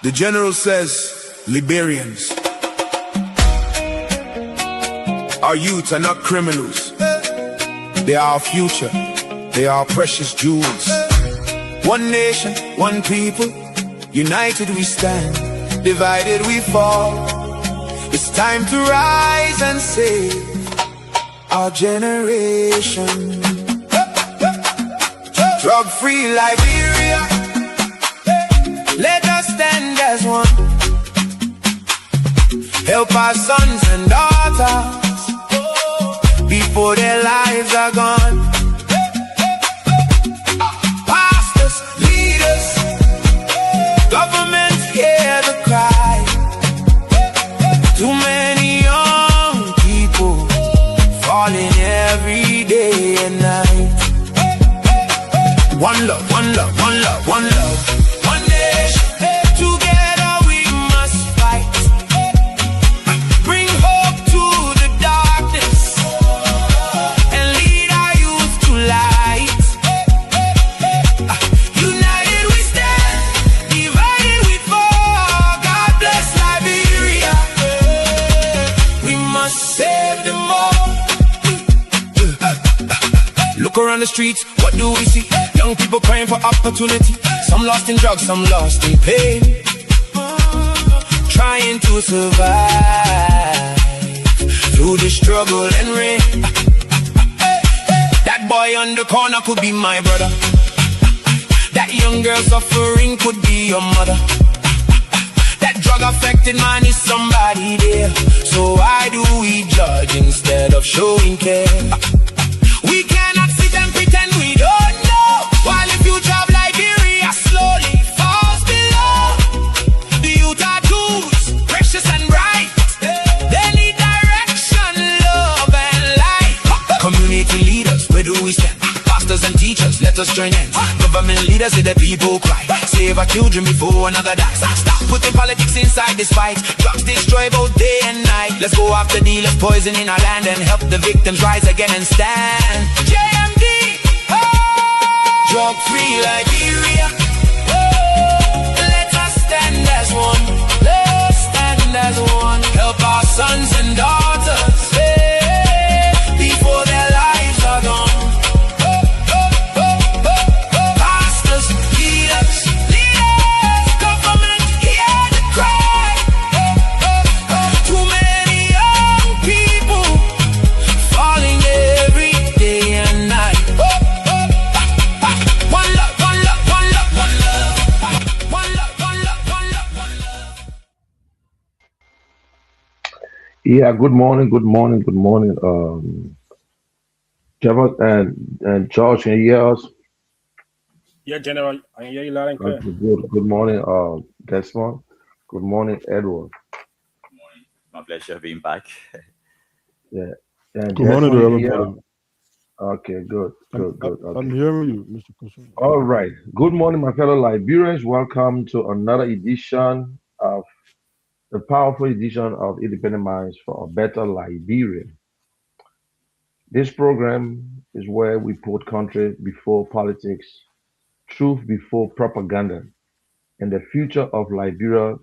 The general says, Liberians, our youth are not criminals. They are our future. They are our precious jewels. One nation, one people, united we stand, divided we fall. It's time to rise and save our generation. Drug-free Liberia, let us stand as one. Help our sons and daughters before their lives are gone. Pastors, leaders, governments hear the cry. Too many young people falling every day and night. One love, one love, one love, one love. Look around the streets, what do we see? Young people crying for opportunity. Some lost in drugs, some lost in pain, trying to survive through the struggle and rain. That boy on the corner could be my brother. That young girl suffering could be your mother. That drug-affected man is somebody there. So why do we judge instead of showing care? We cannot sit and pretend we don't know, while the future of Liberia slowly falls below. The youth are tools, precious and bright. They need direction, love and light. Community leaders, where do we stand? Pastors and teachers, let us join hands. Government leaders, let the people cry. Save our children before another dies. Stop putting politics inside this fight. Drugs destroy both day and night. Let's go after dealers poisoning our land and help the victims rise again and stand. JMD, oh! Drug-free Liberia, oh! Let us stand as one. Let us stand as one. Help our sons and daughters, hey, before their lives are gone. Yeah, good morning, good morning, good morning. Jabba and George, can you hear us? Yeah, General, I hear you loud and clear. Good morning, Desmond. Good morning, Edward. Good morning. My pleasure being back. Yeah. And Good morning, Desmond, Reverend yeah. Father. Okay, good. Okay. I'm hearing you, Mr. Kusun. All right. Good morning, my fellow Liberians. Welcome to another edition of the powerful edition of Independent Minds for a Better Liberia. This program is where we put country before politics, truth before propaganda, and the future of Liberia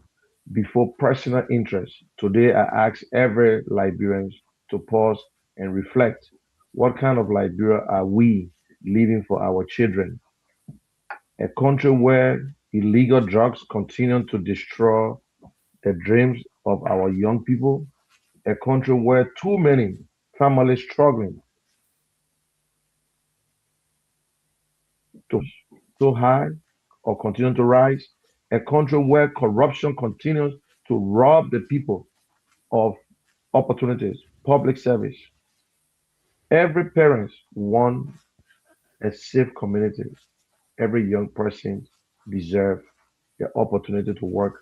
before personal interest. Today, I ask every Liberian to pause and reflect. What kind of Liberia are we leaving for our children? A country where illegal drugs continue to destroy the dreams of our young people, a country where too many families struggling to so high or continue to rise, a country where corruption continues to rob the people of opportunities, public service. Every parent wants a safe community. Every young person deserves the opportunity to work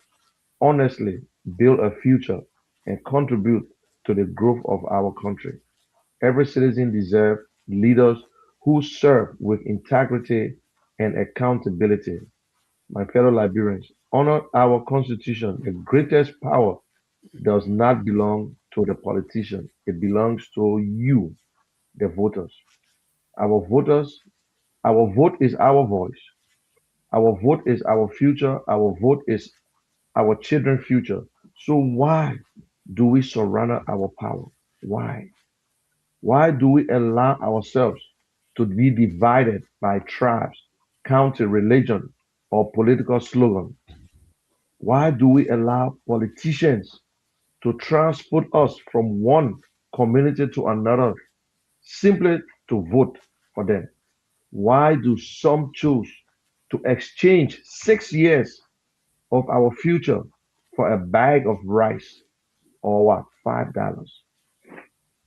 honestly, build a future, and contribute to the growth of our country. Every citizen deserves leaders who serve with integrity and accountability. My fellow Liberians, honor our Constitution. The greatest power does not belong to the politician, it belongs to you, the voters. Our voters, our vote is our voice. Our vote is our future. Our vote is our children's future. So why do we surrender our power? Why? Why do we allow ourselves to be divided by tribes, county, religion, or political slogan? Why do we allow politicians to transport us from one community to another simply to vote for them? Why do some choose to exchange 6 years of our future for a bag of rice or what, $5?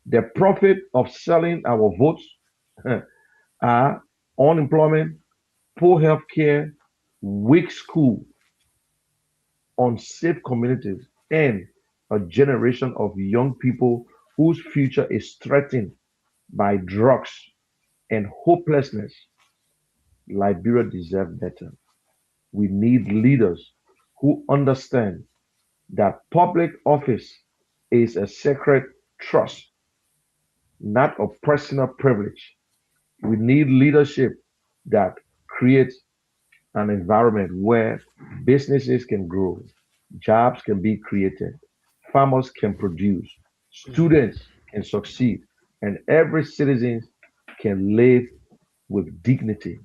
The profit of selling our votes are unemployment, poor health care, weak school, unsafe communities, and a generation of young people whose future is threatened by drugs and hopelessness. Liberia deserves better. We need leaders who understand that public office is a sacred trust, not a personal privilege. We need leadership that creates an environment where businesses can grow, jobs can be created, farmers can produce, students can succeed, and every citizen can live with dignity.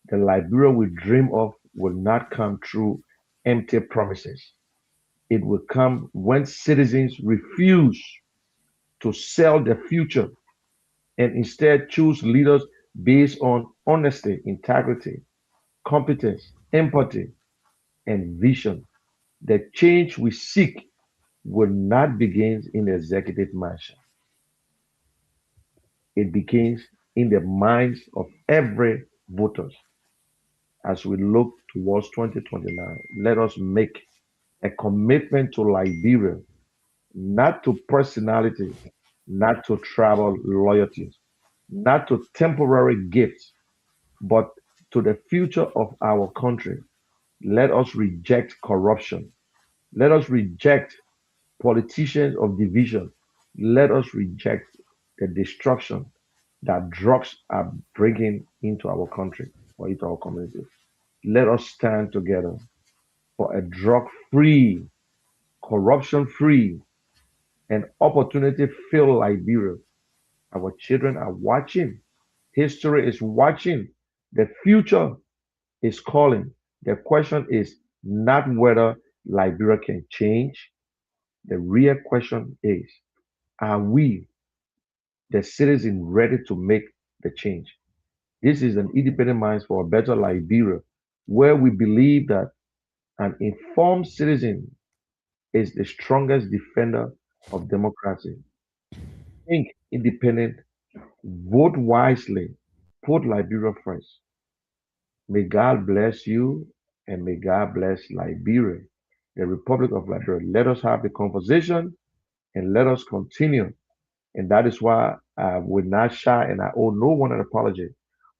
The Liberia we dream of will not come through empty promises. It will come when citizens refuse to sell their future and instead choose leaders based on honesty, integrity, competence, empathy, and vision. The change we seek will not begin in the executive mansion. It begins in the minds of every voter. As we look towards 2029, let us make a commitment to Liberia, not to personality, not to travel loyalties, not to temporary gifts, but to the future of our country. Let us reject corruption. Let us reject politicians of division. Let us reject the destruction that drugs are bringing into our country or into our community. Let us stand together for a drug free, corruption free, and opportunity filled Liberia. Our children are watching. History is watching. The future is calling. The question is not whether Liberia can change. The real question is, are we, the citizens, ready to make the change? This is an independent minds for a better Liberia, where we believe that an informed citizen is the strongest defender of democracy. Think independent, vote wisely, put Liberia first. May God bless you and may God bless Liberia, the Republic of Liberia. Let us have the conversation and let us continue. And that is why I will not shy and I owe no one an apology.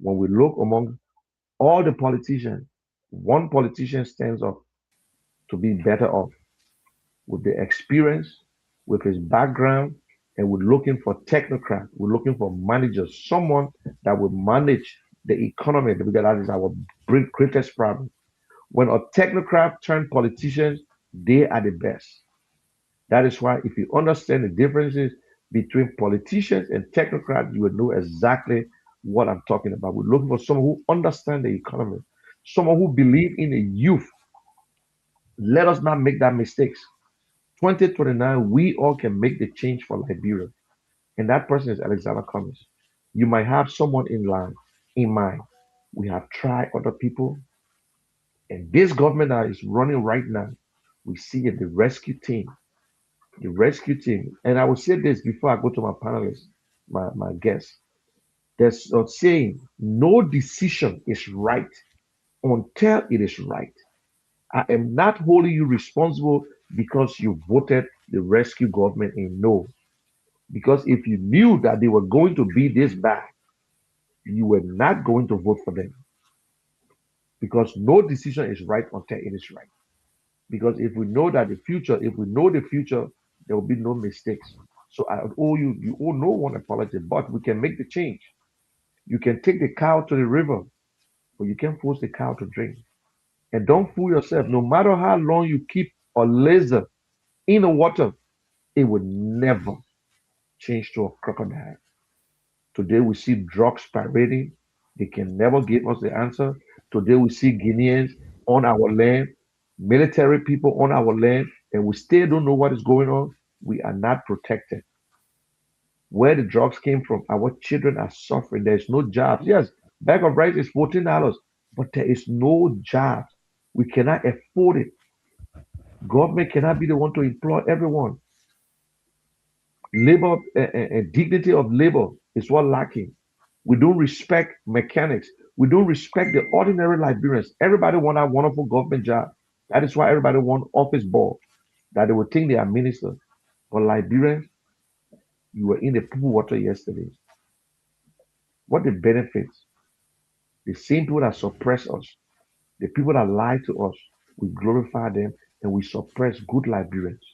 When we look among all the politicians, one politician stands up to be better off with the experience, with his background, and we're looking for technocrat. We're looking for managers, someone that will manage the economy because that is our greatest problem. When a technocrat turn politicians, they are the best. That is why if you understand the differences between politicians and technocrats, you will know exactly what I'm talking about. We're looking for someone who understands the economy, someone who believes in the youth. Let us not make that mistakes. 2029, we all can make the change for Liberia. And that person is Alexander Cummings. You might have someone in line, in mind. We have tried other people, and this government that is running right now, we see it, the rescue team. The rescue team. And I will say this before I go to my panelists, my guests. There's a saying, no decision is right until it is right. I am not holding you responsible because you voted the rescue government in no. Because if you knew that they were going to be this bad, you were not going to vote for them. Because no decision is right until it is right. Because if we know that the future, if we know the future, there will be no mistakes. So I owe you, you owe no one apology, but we can make the change. You can take the cow to the river, but you can't force the cow to drink. And don't fool yourself. No matter how long you keep a laser in the water, it will never change to a crocodile. Today we see drugs parading. They can never give us the answer. Today we see Guineans on our land, military people on our land, and we still don't know what is going on. We are not protected. Where the drugs came from, our children are suffering. There is no jobs. Yes, bag of rice is $14, but there is no jobs. We cannot afford it. Government cannot be the one to employ everyone. Labor and dignity of labor is what lacking. We don't respect mechanics. We don't respect the ordinary Liberians. Everybody want a wonderful government job. That is why everybody want office ball. That they will think they are ministers. But Liberians, you were in the pool water yesterday. What the benefits? The same people that suppress us, the people that lie to us, we glorify them and we suppress good Liberians.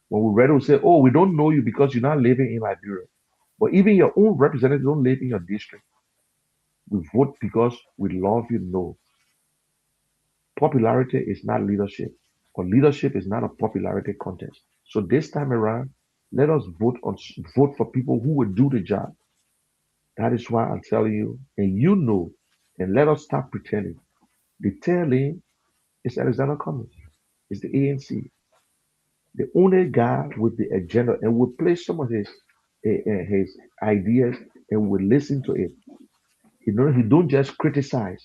When we read, we say, "Oh, we don't know you because you're not living in Liberia." But even your own representatives don't live in your district. We vote because we love you. No. Popularity is not leadership, or leadership is not a popularity contest. So this time around, let us vote for people who will do the job. That is why I'm telling you, and you know, and let us stop pretending. The tail lane is Alexander Cummings. It's the ANC, the only guy with the agenda, and will play some of his ideas and will listen to it. He don't just criticize.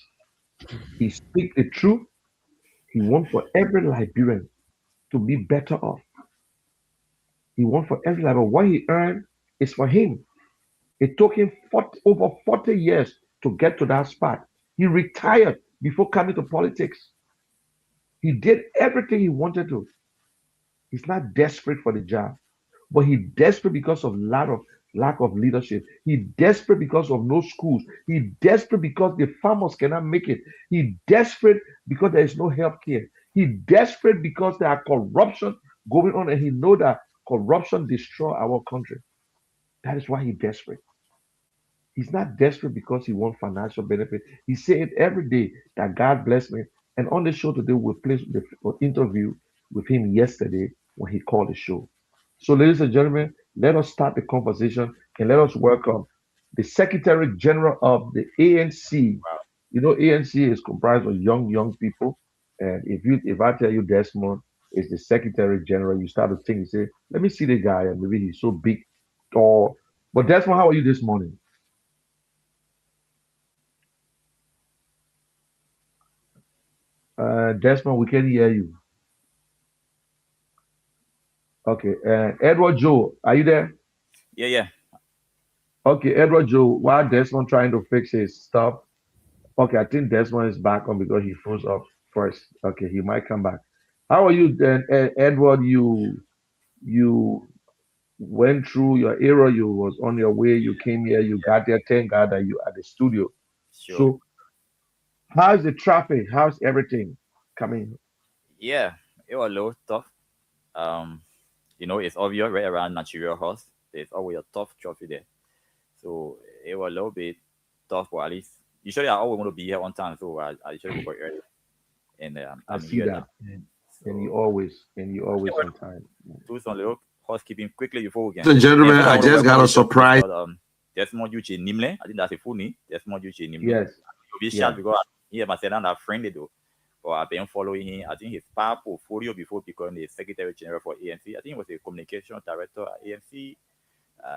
He speak the truth. He wants for every Liberian to be better off. He wants for every Liberian. What he earned is for him. It took him over 40 years to get to that spot. He retired before coming to politics. He did everything he wanted to. He's not desperate for the job, but he desperate because of lack of leadership. He desperate because of no schools. He desperate because the farmers cannot make it. He desperate because there is no health care. He desperate because there are corruption going on, and he know that corruption destroy our country. That is why he desperate. He's not desperate because he wants financial benefit. He said every day that God bless me. And on the show today, we placed the interview with him yesterday when he called the show. So, ladies and gentlemen, let us start the conversation and let us welcome the Secretary General of the ANC. Wow. You know, ANC is comprised of young people. And if I tell you Desmond is the Secretary General, you start to think, you say, let me see the guy, and maybe he's so big, tall. But Desmond, how are you this morning? Desmond, we can hear you. Okay. Edward Joe, are you there? Yeah. Okay, Edward Joe, while Desmond trying to fix his stuff. Okay, I think Desmond is back on because he froze up first. Okay, he might come back. How are you then, Edward? You went through your era. You was on your way. You came here. You got there. Thank God that you at the studio. Sure. So, how's the traffic? How's everything coming? Yeah, it was a little tough. Um, it's obvious right around Natural Horse. There's always a tough traffic there. So it was a little bit tough, but at least usually I always want to be here on time, so I usually go early. And I I'm see here that, now. and So you I always want on time. to do some little housekeeping quickly before we can. Ladies and And gentlemen, first, I I want to just welcome got a you to surprise. Mr. Desmond Uche Nimle. I think that's a full name. Desmond Uche Nimle. Yes, You'll be yeah, shocked because he and myself are friendly though. But I've been following him. I think his past portfolio before becoming the Secretary General for ANC. I think he was a communication director at ANC. He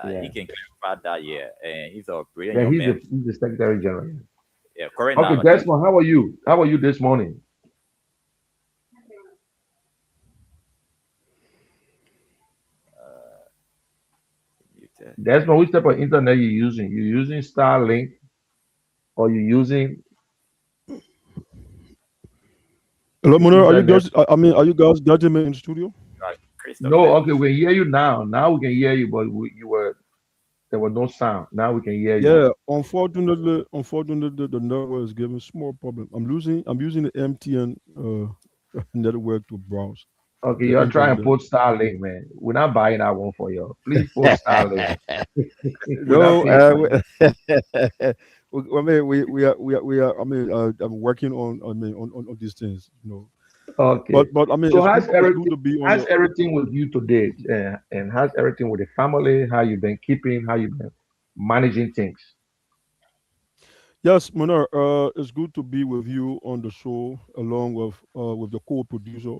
yeah, can clarify that, yeah. And he's a brilliant yeah. young He's the man. he's the Secretary General. Yeah, correct Okay, now. I think Desmond, how are you? How are you this morning? you tell. Desmond, which type of internet you using? You using Starlink or you using Hello, the Munir. Are you internet? guys? I mean, are you guys judging me in the studio? Crystal No, clear. okay, we hear you now. Now we can hear you, but you were there was no sound. Now we can hear you. Yeah. Unfortunately, the network is giving small problem. I'm using the MTN network to browse. Okay, the you're trying to internet. put Starlink, man. We're not buying that one for you. Please put Starlink. We're not No, paying for we, that. I mean, we are. I mean, I'm working on. I mean, on these things. Okay. But I mean, So it's good. It's good to be on how's your. everything with you today? And how's everything with the family? How you been keeping? How you been managing things? Yes, Mona. It's good to be with you on the show, along with the co-producer.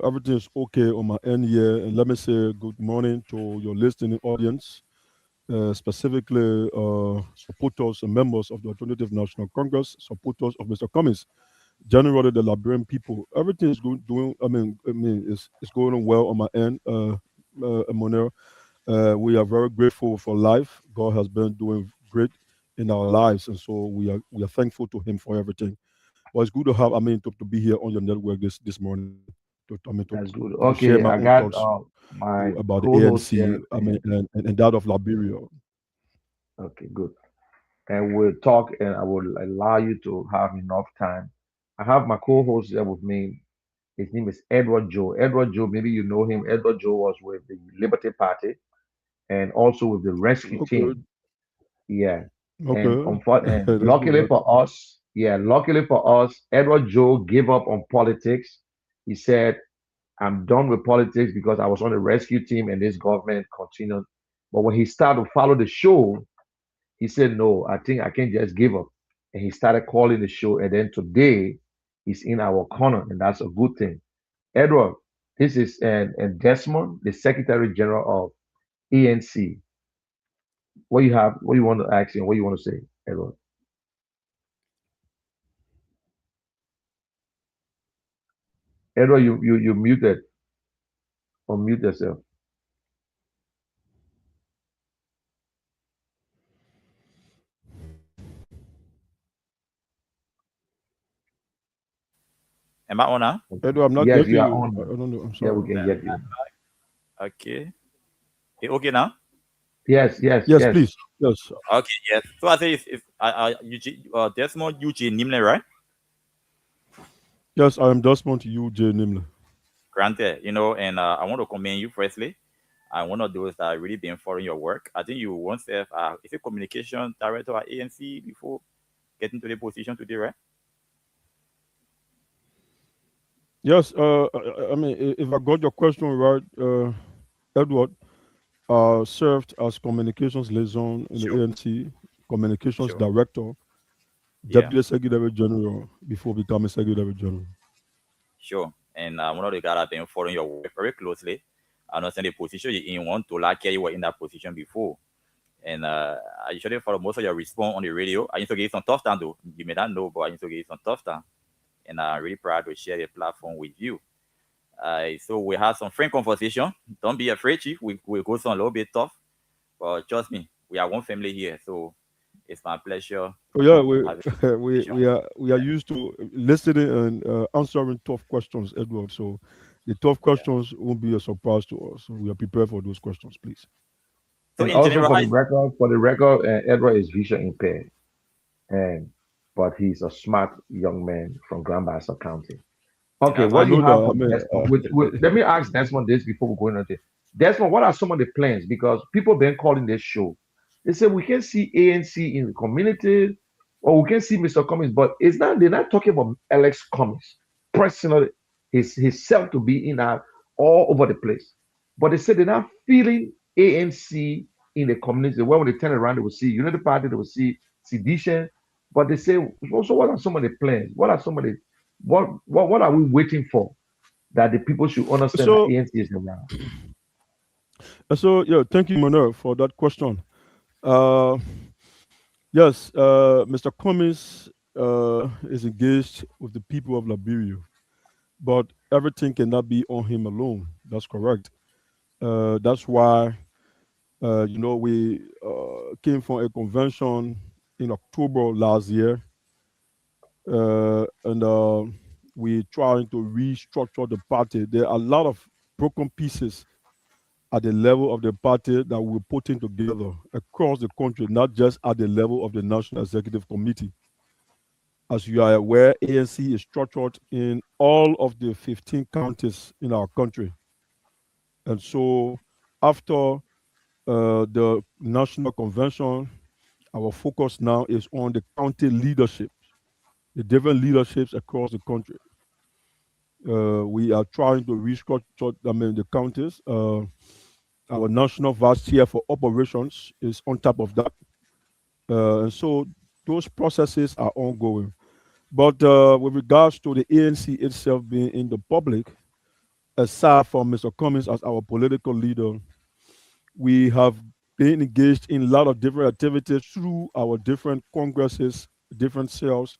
Everything is okay on my end here, and let me say good morning to your listening audience, specifically supporters and members of the Alternative National Congress, supporters of Mr. Cummings, generally the Liberian people. Everything is going doing. I mean, it's going on well on my end, Mona. We are very grateful for life. God has been doing great in our lives, and so we are thankful to Him for everything. Well, it's good to have, to be here on your network this morning. That's good. To share Okay, my I own got thoughts my about the co-host ANC. here, I mean, and and that of Liberia. okay, good. And we'll talk, and I will allow you to have enough time. I have my co-host here with me. His name is Edward Joe. Edward Joe, maybe you know him. Edward Joe was with the Liberty Party and also with the rescue Okay, team. Yeah. okay, And that's good. luckily for us, yeah, luckily for us, Edward Joe gave up on politics. He said, I'm done with politics because I was on the rescue team and this government continued. But when he started to follow the show, he said, no, I think I can just give up. And he started calling the show. And then today, he's in our corner, and that's a good thing. Edward, this is and Desmond, the Secretary General of ANC. What you have, what you want to ask and what you want to say, Edward. Edward, you muted. Unmute yourself. Am I on now? Okay. Edo, I'm not Yes, getting you are you. on I now. don't know. I'm Yeah, sorry. we can get you. Okay. Okay now? Yes, yes, Yes, yes. please. Yes, Okay, yes. So I say if Eugene, Desmond Eugene Nimle, right? yes. I am Desmond to you, J. Nimle. Granted, and I want to commend you firstly. I'm one of those that really been following your work. I think you once have is a communication director at ANC before getting to the position today, right? Yes. I mean, if I got your question right, Edward, served as communications liaison in the Sure, ANC, communications sure. director, Yeah, deputy secretary general before becoming secretary general. sure. And one of the guys I've been following your work very closely. I understand the position you're in one to like you were in that position before. And I usually follow most of your response on the radio. I used to get some tough time though. You may not know, but I used to get some tough time. And I'm really proud to share the platform with you. So we have some frank conversation. Don't be afraid, Chief. We go some a little bit tough, but trust me, we are one family here. So it's my pleasure Oh yeah, we having we this conversation. we are used to listening and answering tough questions, Edward. So the tough Yeah. questions won't be a surprise to us. So we are prepared for those questions, please. So And in also general, for the record, Edward is vision impaired, and but he's a smart young man from Grand Bassa County. Okay, that's I why what do I you know have that. for I mean, Desmond? Let me ask Desmond this before we go into it. Desmond, what are some of the plans? Because people been calling this show. They say we can see ANC in the community, or we can see Mr. Cummings, but it's not. They're not talking about Alex Cummings personally, his self to be in all over the place. But they say they're not feeling ANC in the community. Well, when they turn around, they will see Unity Party, they will see sedition. But they say, so what are some of the plans? What are some of the what are we waiting for that the people should understand that so ANC is around? yeah, thank you, Manuel, for that question. Uh, yes, Mr. Cummings is engaged with the people of Liberia, but everything cannot be on him alone. That's correct. That's why we came from a convention in October last year, and we trying to restructure the party. There are a lot of broken pieces at the level of the party that we're putting together across the country, not just at the level of the National Executive Committee. As you are aware, ANC is structured in all of the 15 counties in our country. And so after the national convention, our focus now is on the county leadership, the different leaderships across the country. We are trying to restructure, the counties. Our national vice chair for operations is on top of that. And so those processes are ongoing. But with regards to the ANC itself being in the public, aside from Mr. Cummings as our political leader, we have been engaged in a lot of different activities through our different congresses, different cells.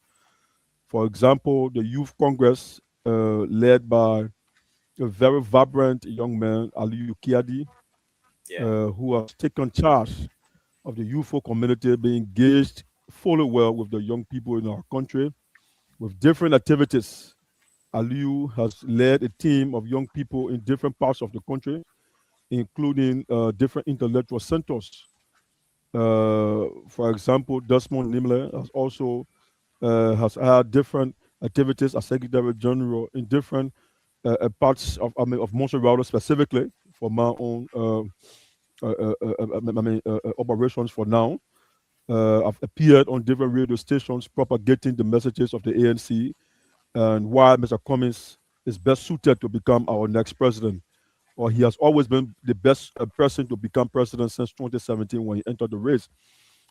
For example, the Youth Congress, led by a very vibrant young man, Aliyu Kiadi, Yeah. who has taken charge of the youthful community, being engaged fully well with the young people in our country with different activities. Aliyu has led a team of young people in different parts of the country, including different intellectual centers. For example, Desmond Nimle has had different activities as Secretary General in different parts of of Montserrat specifically for my own operations for now. I've appeared on different radio stations propagating the messages of the ANC and why Mr. Cummings is best suited to become our next president. Or he has always been the best person to become president since 2017 when he entered the race.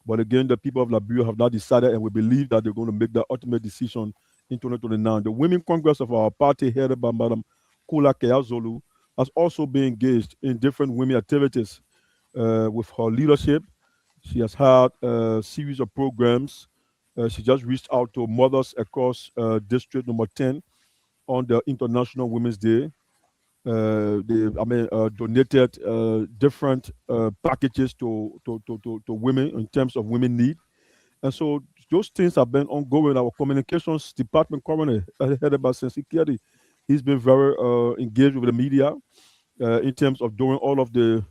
But again, the people of Liberia have now decided, and we believe that they're going to make that ultimate decision in 2029. The Women Congress of our party, headed by Madam Kula Keazolu, has also been engaged in different women activities with her leadership. She has had a series of programs. She just reached out to mothers across District Number 10 on the International Women's Day. They donated different packages to women in terms of women need. And so those things have been ongoing. Our communications department currently, headed by Sensi Kedi, he's been very engaged with the media in terms of doing all of the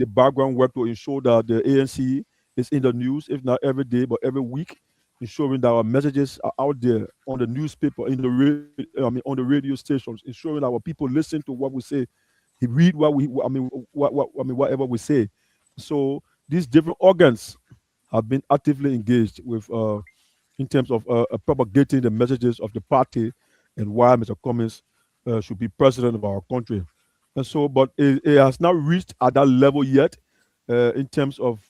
background work to ensure that the ANC is in the news, if not every day, but every week, ensuring that our messages are out there on the newspaper, on the radio stations, ensuring our people listen to what we say, he read what we, whatever we say. So these different organs have been actively engaged with in terms of propagating the messages of the party and why Mr. Cummings should be president of our country. And so, but it has not reached at that level yet in terms of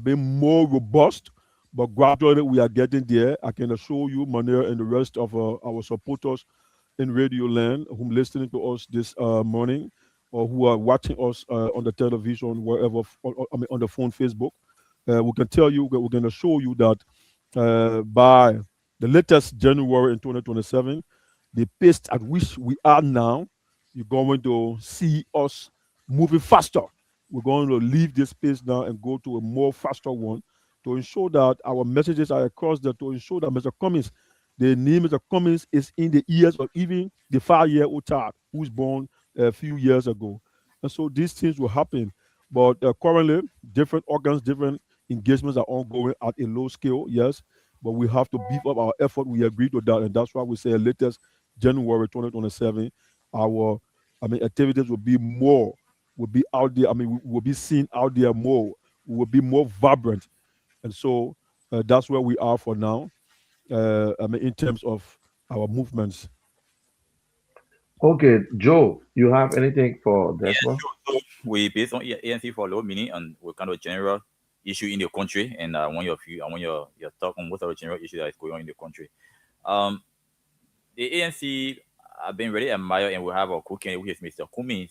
being more robust. But gradually, we are getting there. I can assure you, Manir, and the rest of our supporters in Radio Land who listening to us this morning or who are watching us on the television, wherever, on the phone, Facebook. We can tell you, we're going to show you that by the latest January in 2027, the pace at which we are now, you're going to see us moving faster. We're going to leave this space now and go to a more faster one to ensure that our messages are across there, to ensure that Mr. Cummings, the name Mr. Cummings is in the ears of even the 5-year-old child who's born a few years ago. And so these things will happen. But currently, different organs, different engagements are ongoing at a low scale, yes. But we have to beef up our effort. We agree to that. And that's why we say latest January 2027, our activities will be out there. We will be seen out there more. We will be more vibrant. And so that's where we are for now. In terms of our movements. Okay, Joe, you have anything for Yeah, Desmond? sure. So we based on ANC for low meaning and what kind of general issue in the country, and I want your view, I want your talk on what are the general issues that is going on in the country. Um, the ANC have been really admired, and we have our cooking, which is Mr. Kumi,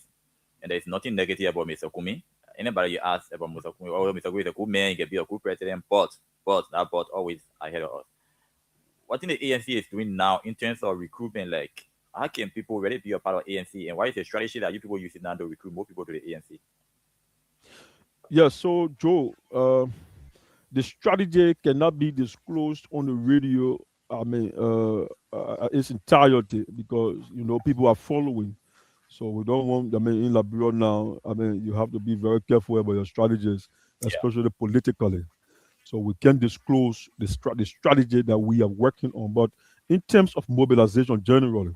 and there's nothing negative about Mr. Kumi. Anybody you ask about Mr. Kumi, oh, Mr. Kumi is a good man, he can be a good president, but that but always ahead of us. What think the ANC is doing now in terms of recruitment? Like, how can people really be a part of ANC, and why is the strategy that you people use it now to recruit more people to the ANC? Yeah, so Joe, the strategy cannot be disclosed on the radio. Its entirety because people are following. So we don't want. In Liberia now, you have to be very careful about your strategies, Yeah, especially politically. So we can disclose the strategy that we are working on. But in terms of mobilization generally,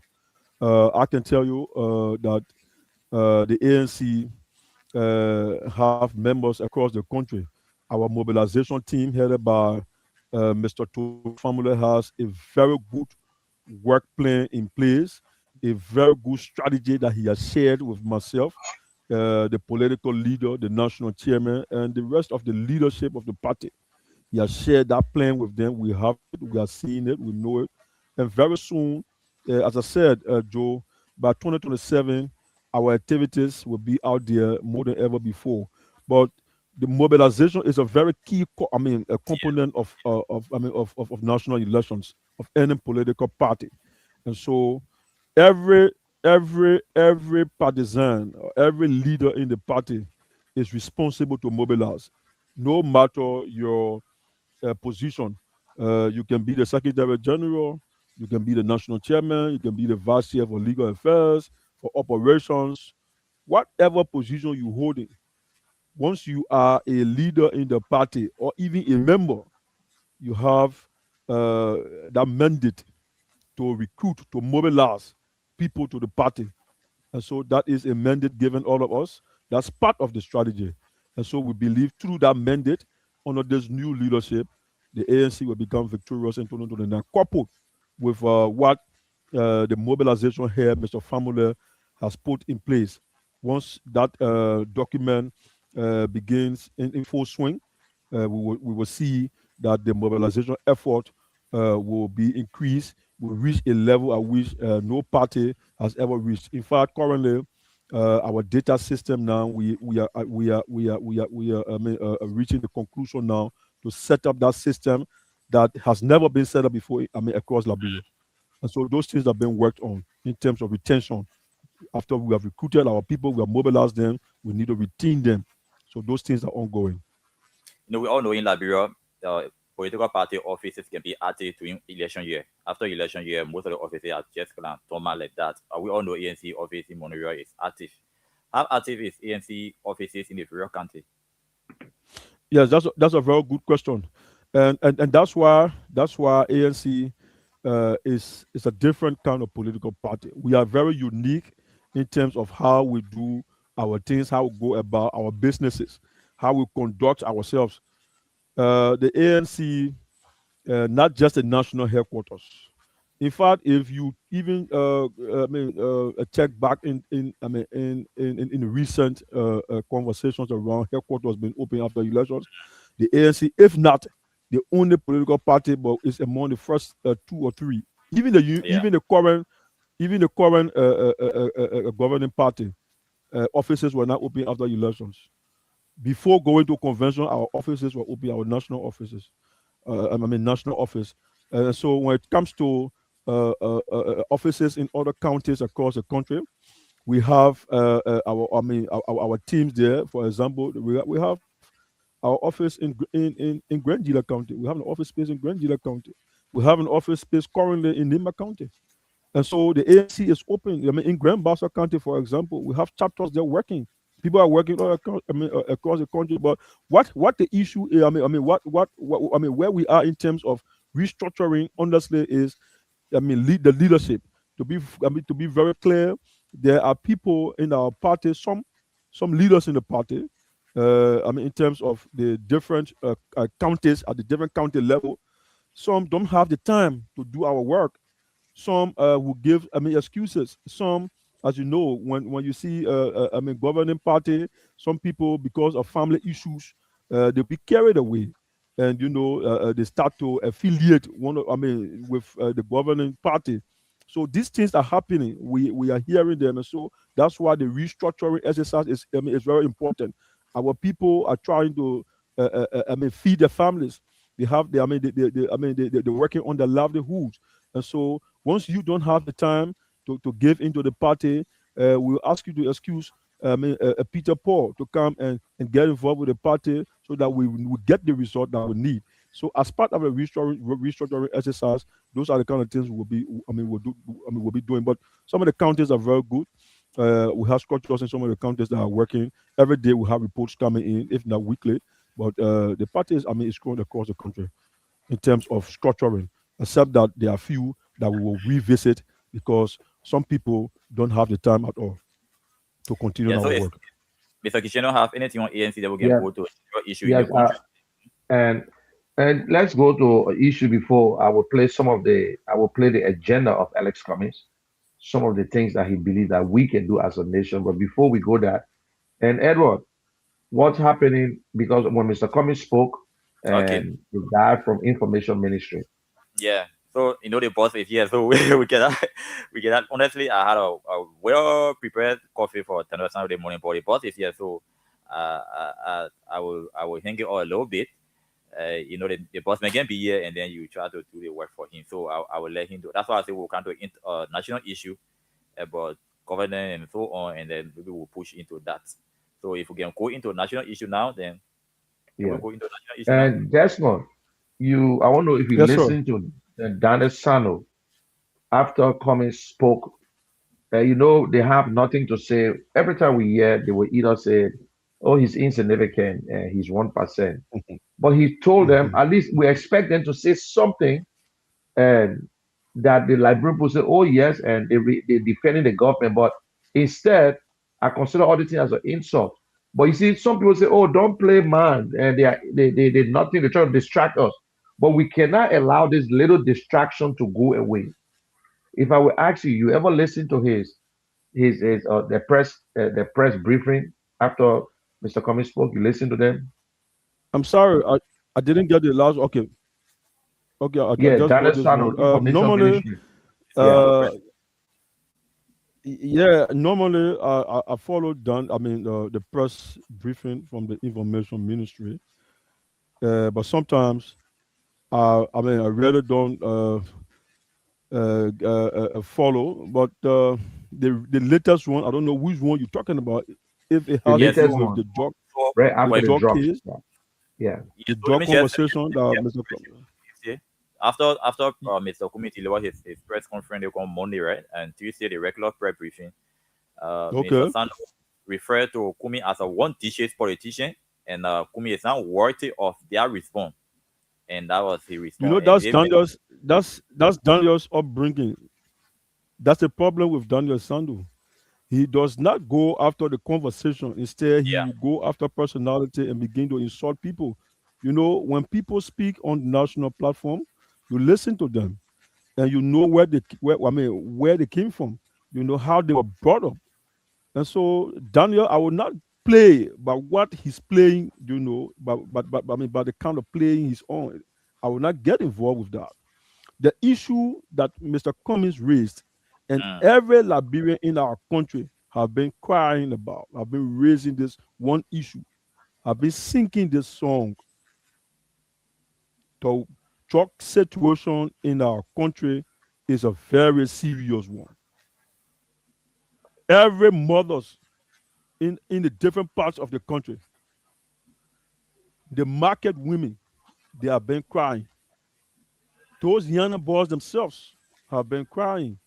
I can tell you that the ANC have members across the country. Our mobilization team, headed by Mr. Toby Family, has a very good work plan in place, a very good strategy that he has shared with myself, the political leader, the national chairman, and the rest of the leadership of the party. He has shared that plan with them. We have it, we are seeing it, we know it. And very soon, as I said, Joe, by 2027, our activities will be out there more than ever before. But the mobilization is a very key, a component of national elections of any political party. And so, every every partisan, or every leader in the party is responsible to mobilize, no matter your position. You can be the Secretary General, you can be the national chairman, you can be the vice chair for legal affairs, for operations, whatever position you hold in. Once you are a leader in the party or even a member, you have uh, that mandate to recruit, to mobilize people to the party. And so that is a mandate given all of us. That's part of the strategy. And so we believe through that mandate, under this new leadership, the ANC will become victorious in 2029, coupled with what the mobilization here, Mr. Famule, has put in place. Once that document begins in full swing, we will see that the mobilization effort will be increased, will reach a level at which no party has ever reached. In fact, currently, our data system now we are reaching the conclusion now to set up that system that has never been set up before. Across Liberia, and so those things have been worked on in terms of retention. After we have recruited our people, we have mobilized them. We need to retain them. So those things are ongoing. We all know in Liberia, political party offices can be active during election year. After election year, most of the offices are just kind of normal like that. We all know ANC office in Monrovia is active. How active is ANC offices in the rural country? Yes, that's a very good question, and that's why ANC is a different kind of political party. We are very unique in terms of how we do our things, how we go about our businesses, how we conduct ourselves. The ANC, not just the national headquarters. In fact, if you even check back in recent conversations around headquarters being open after elections, the ANC, if not the only political party, but is among the first two or three. Even the current governing party offices were not open after elections. Before going to convention, our offices were open, our national offices. National office. So when it comes to offices in other counties across the country, we have our teams there. For example, we have our office in Grand Gila County. We have an office space in Grand Gila County. We have an office space currently in Nima County. And so the ANC is open. In Grand Bassa County, for example, we have chapters there working. People are working all across, across the country. But what the issue is, where we are in terms of restructuring, honestly, is the leadership. To be very clear, there are people in our party, some leaders in the party, in terms of the different counties at the different county level, some don't have the time to do our work. Some will give excuses. Some, as you know, when you see governing party, some people, because of family issues, they be carried away, and they start to affiliate with the governing party. So these things are happening. We are hearing them, and so that's why the restructuring exercise is very important. Our people are trying to feed their families. They have they're working on their livelihoods, and so once you don't have the time to give into the party, we'll ask you to excuse Peter Paul to come and get involved with the party so that we will get the result that we need. So as part of a restructuring exercise, those are the kind of things we'll be doing. But some of the counties are very good. We have structures in some of the counties that are working. Every day we have reports coming in, if not weekly, But the party is, I mean, it's growing across the country in terms of structuring, except that there are few that we will revisit because some people don't have the time at all to continue Yeah. our So if work. Mr. Kitchener have anything on ANC that we can Yeah, go to your issue in your yes. country. And let's go to an issue before I will play the agenda of Alex Cummings, some of the things that he believes that we can do as a nation. But before we go that, and Edward, what's happening because when Mr. Cummings spoke Okay. and the guy from Information Ministry. Yeah. So the boss is here, so we cannot we cannot. Honestly, I had a well prepared coffee for 10 Saturday morning, but the boss is here, so I will hang it all a little bit. The boss may can be here, and then you try to do the work for him. So I will let him do. That's why I say we'll come to national issue about governance and so on, and then maybe we'll push into that. So if we can go into national issue now, then we'll Yeah. go into national issue now. And Desmond, I want to know if you Yes, sir. listen to Daniel Sano after Cummings spoke. They have nothing to say. Every time we hear, they will either say, "Oh, he's insignificant and he's 1%." But he told them, Mhm. at least we expect them to say something, and that the Liberian people say, "Oh yes," and they defending the government. But instead, I consider all the things as an insult. But you see, some people say, "Oh, don't play man," and they did nothing. They try to distract us. But we cannot allow this little distraction to go away. If I will ask you, you ever listen to his the press briefing after Mr. Cummings spoke? You listen to them? I'm sorry, I didn't get the last. Okay, okay, I Yeah, just got Daniel this Sano, one. Information Normally, Ministry. Yeah, uh, yeah, normally I follow down. I mean, the press briefing from the information ministry. But sometimes, I mean, I really don't follow. But the latest one, I don't know which one you're talking about. If it the has to Yes. do latest with one, So right the after when the drug drugs. case, Yeah, yes, the so let drug me share some conversation that yeah, Mr. yeah. After Mr. Kumi delivered his press conference on Monday, right? And Tuesday the regular press briefing. Mr. Okay, Sando referred to Kumi as a one-digit politician, and Kumi is not worthy of their response. And that was his you know response. And that's they made Daniel's. That's Daniel's upbringing. That's the problem with Daniel Sandu. He does not go after the conversation. Instead, he yeah, will go after personality and begin to insult people. You know, when people speak on the national platform, you listen to them and you know where they came from. You know how they were brought up. And so Daniel, I will not play but what he's playing, but I mean by the kind of playing he's on. I will not get involved with that. The issue that Mr. Cummings raised, and mm, every Liberian in our country have been crying about, have been raising this one issue, have been singing this song. The drug situation in our country is a very serious one. Every mothers in the different parts of the country, the market women, they have been crying. Those young boys themselves have been crying.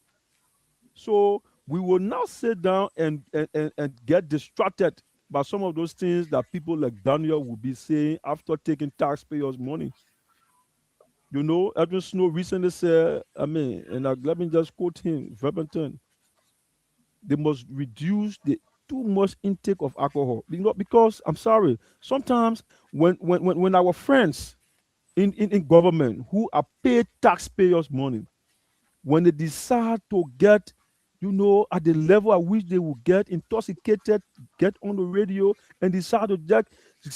So we will now sit down and get distracted by some of those things that people like Daniel will be saying after taking taxpayers' money. You know, Edwin Snow recently said, I mean, and let me just quote him verbatim, they must reduce the too much intake of alcohol. You know, because I'm sorry, sometimes when our friends in government who are paid taxpayers' money, when they decide to get, at the level at which they will get intoxicated, get on the radio and decide to just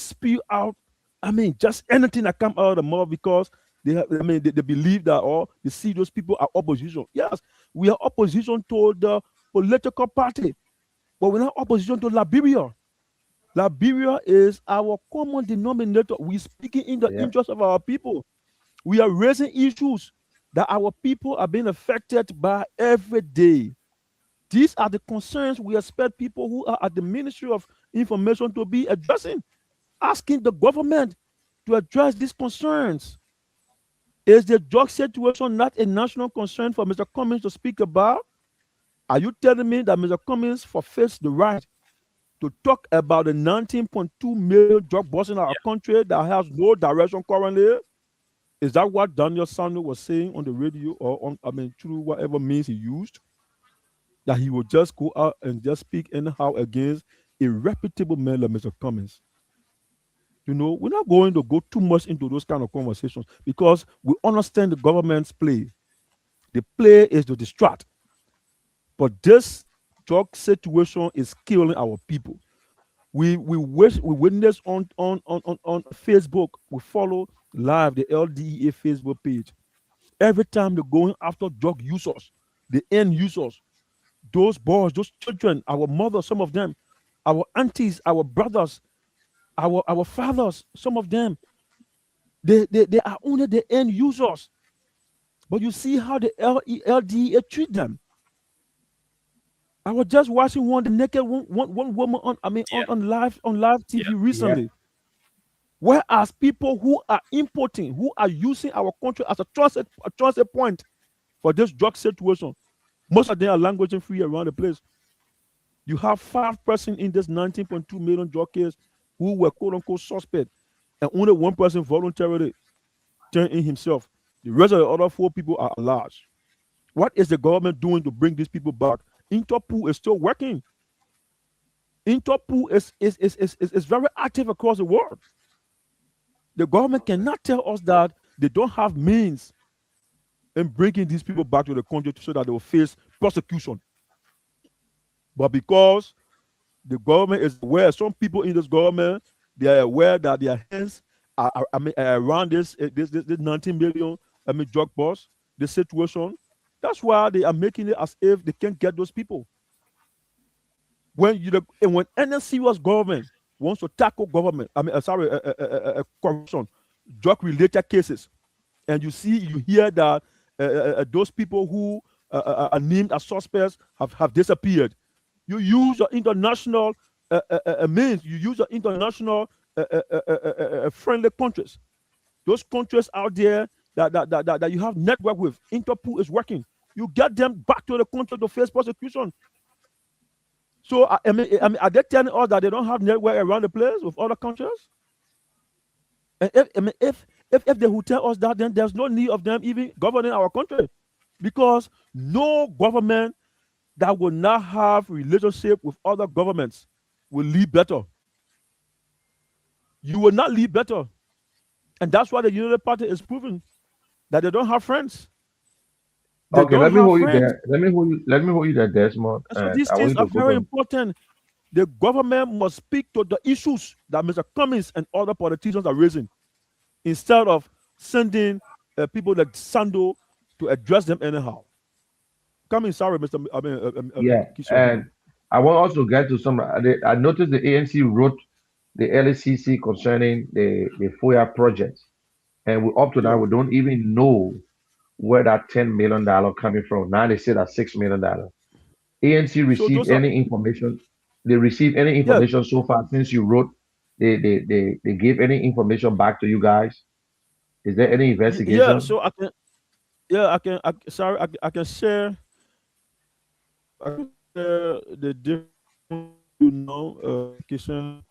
spew out, I mean, just anything that come out of the mouth because they believe that or they see those people are opposition. Yes, we are opposition to the political party, but we're not opposition to Liberia. Liberia is our common denominator. We're speaking in the yeah. interest of our people. We are raising issues that our people are being affected by every day. These are the concerns we expect people who are at the Ministry of Information to be addressing, asking the government to address these concerns. Is the drug situation not a national concern for Mr. Cummings to speak about? Are you telling me that Mr. Cummings forfeits the right to talk about the 19.2 million drug bust in our Yeah. country that has no direction currently? Is that what Daniel Sanders was saying on the radio or on, I mean, through whatever means he used? That he would just go out and just speak anyhow against a reputable man like Mr. Cummings? We're not going to go too much into those kind of conversations because we understand the government's play. The play is to distract. But this drug situation is killing our people. We witness on Facebook. We follow live the LDEA Facebook page. Every time they're going after drug users, the end users, those boys, those children, our mothers, some of them, our aunties, our brothers, our fathers, some of them, they are only the end users. But you see how the LDEA treat them. I was just watching the naked one woman on I mean Yeah. on live TV Yeah. Yeah. recently. Whereas people who are importing, who are using our country as a transit point for this drug situation, most of them are languaging free around the place. You have 5 persons in this 19.2 million drug case who were quote unquote suspect, and only one person voluntarily turned in himself. The rest of the other 4 people are alive. What is the government doing to bring these people back? Interpol is still working. Interpol is very active across the world. The government cannot tell us that they don't have means in bringing these people back to the country so that they will face prosecution. But because the government is aware, some people in this government, they are aware that their hands are around this 19 million drug bust, this situation. That's why they are making it as if they can't get those people. When any serious government wants to tackle government, corruption, drug-related cases, and you hear that those people who are named as suspects have disappeared, you use your international means, you use your international friendly countries, those countries out there that you have network with. Interpol is working. You get them back to the country to face prosecution. So I mean, are they telling us that they don't have network around the place with other countries? And if they would tell us that, then there's no need of them even governing our country, because no government that will not have relationship with other governments will lead better. You will not lead better, and that's why the United Party is proving that they don't have friends. They Okay, don't let me have hold you friends, there. Let me hold you there, Desmond. and so And these I want things you are to very focus. important. The government must speak to the issues that Mr. Cummings and other politicians are raising, instead of sending people like Sando to address them anyhow. Come in, sorry, Mr. Yeah, Kishore. and I want also get to some. I noticed the ANC wrote the LACC concerning the FOIA project, and we, up to now Yeah. we don't even know where that $10 million coming from. Now they say that $6 million. ANC So received those are, any information? They received any yes, information so far since you wrote? They gave any information back to you guys? Is there any yeah. investigation? So I can, yeah, sorry, I can share, the different, application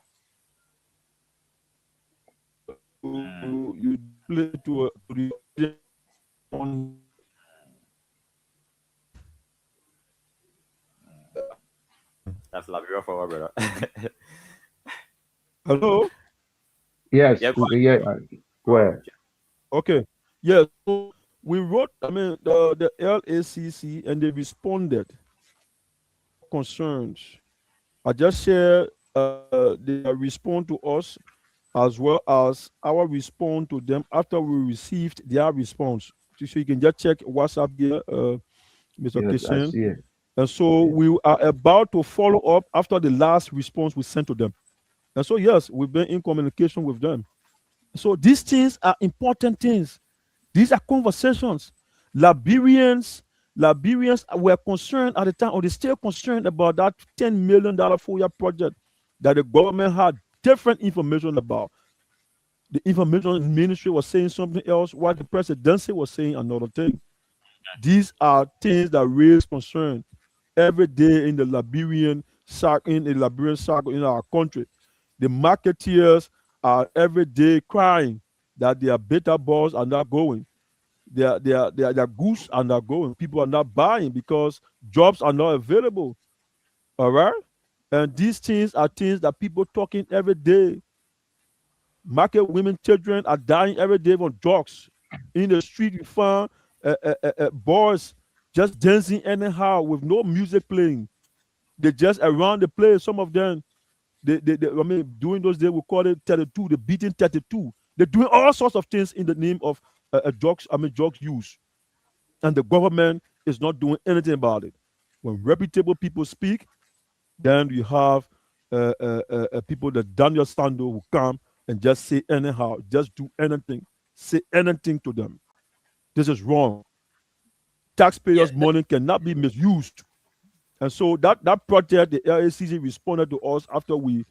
Mm. you play to the audience on. That's Liberia for our brother. Hello. Yes, Yeah, go we can on. hear. Go Oh, ahead. okay. Okay. Yeah. So we wrote. I mean, the LACC, and they responded concerns. I just share their response to us, as well as our response to them after we received their response. So you can just check WhatsApp here, Mr. Yes, I Kishan. see it. And so Yeah. we are about to follow up after the last response we sent to them. And so, yes, we've been in communication with them. So these things are important things. These are conversations. Liberians were concerned at the time, or they still concerned about that $10 million FOIA project that the government had different information about. The information ministry was saying something else, while the presidency was saying another thing. These are things that raise concern every day in the Liberian in the Liberian soccer in our country. The marketeers are every day crying that their beta balls are not going. Their goods are not going. People are not buying because jobs are not available. All right? And these things are things that people talking every day. Market women, children are dying every day from drugs. In the street, you find boys just dancing anyhow with no music playing. They just around the place. Some of them, I mean, during those days, we call it 32, the beating 32. They're doing all sorts of things in the name of drugs use. And the government is not doing anything about it. When reputable people speak, then you have people that Daniel Stando will come and just say anyhow, just do anything, say anything to them. This is wrong. Taxpayers' money cannot be misused. And so that project, the LACC responded to us after we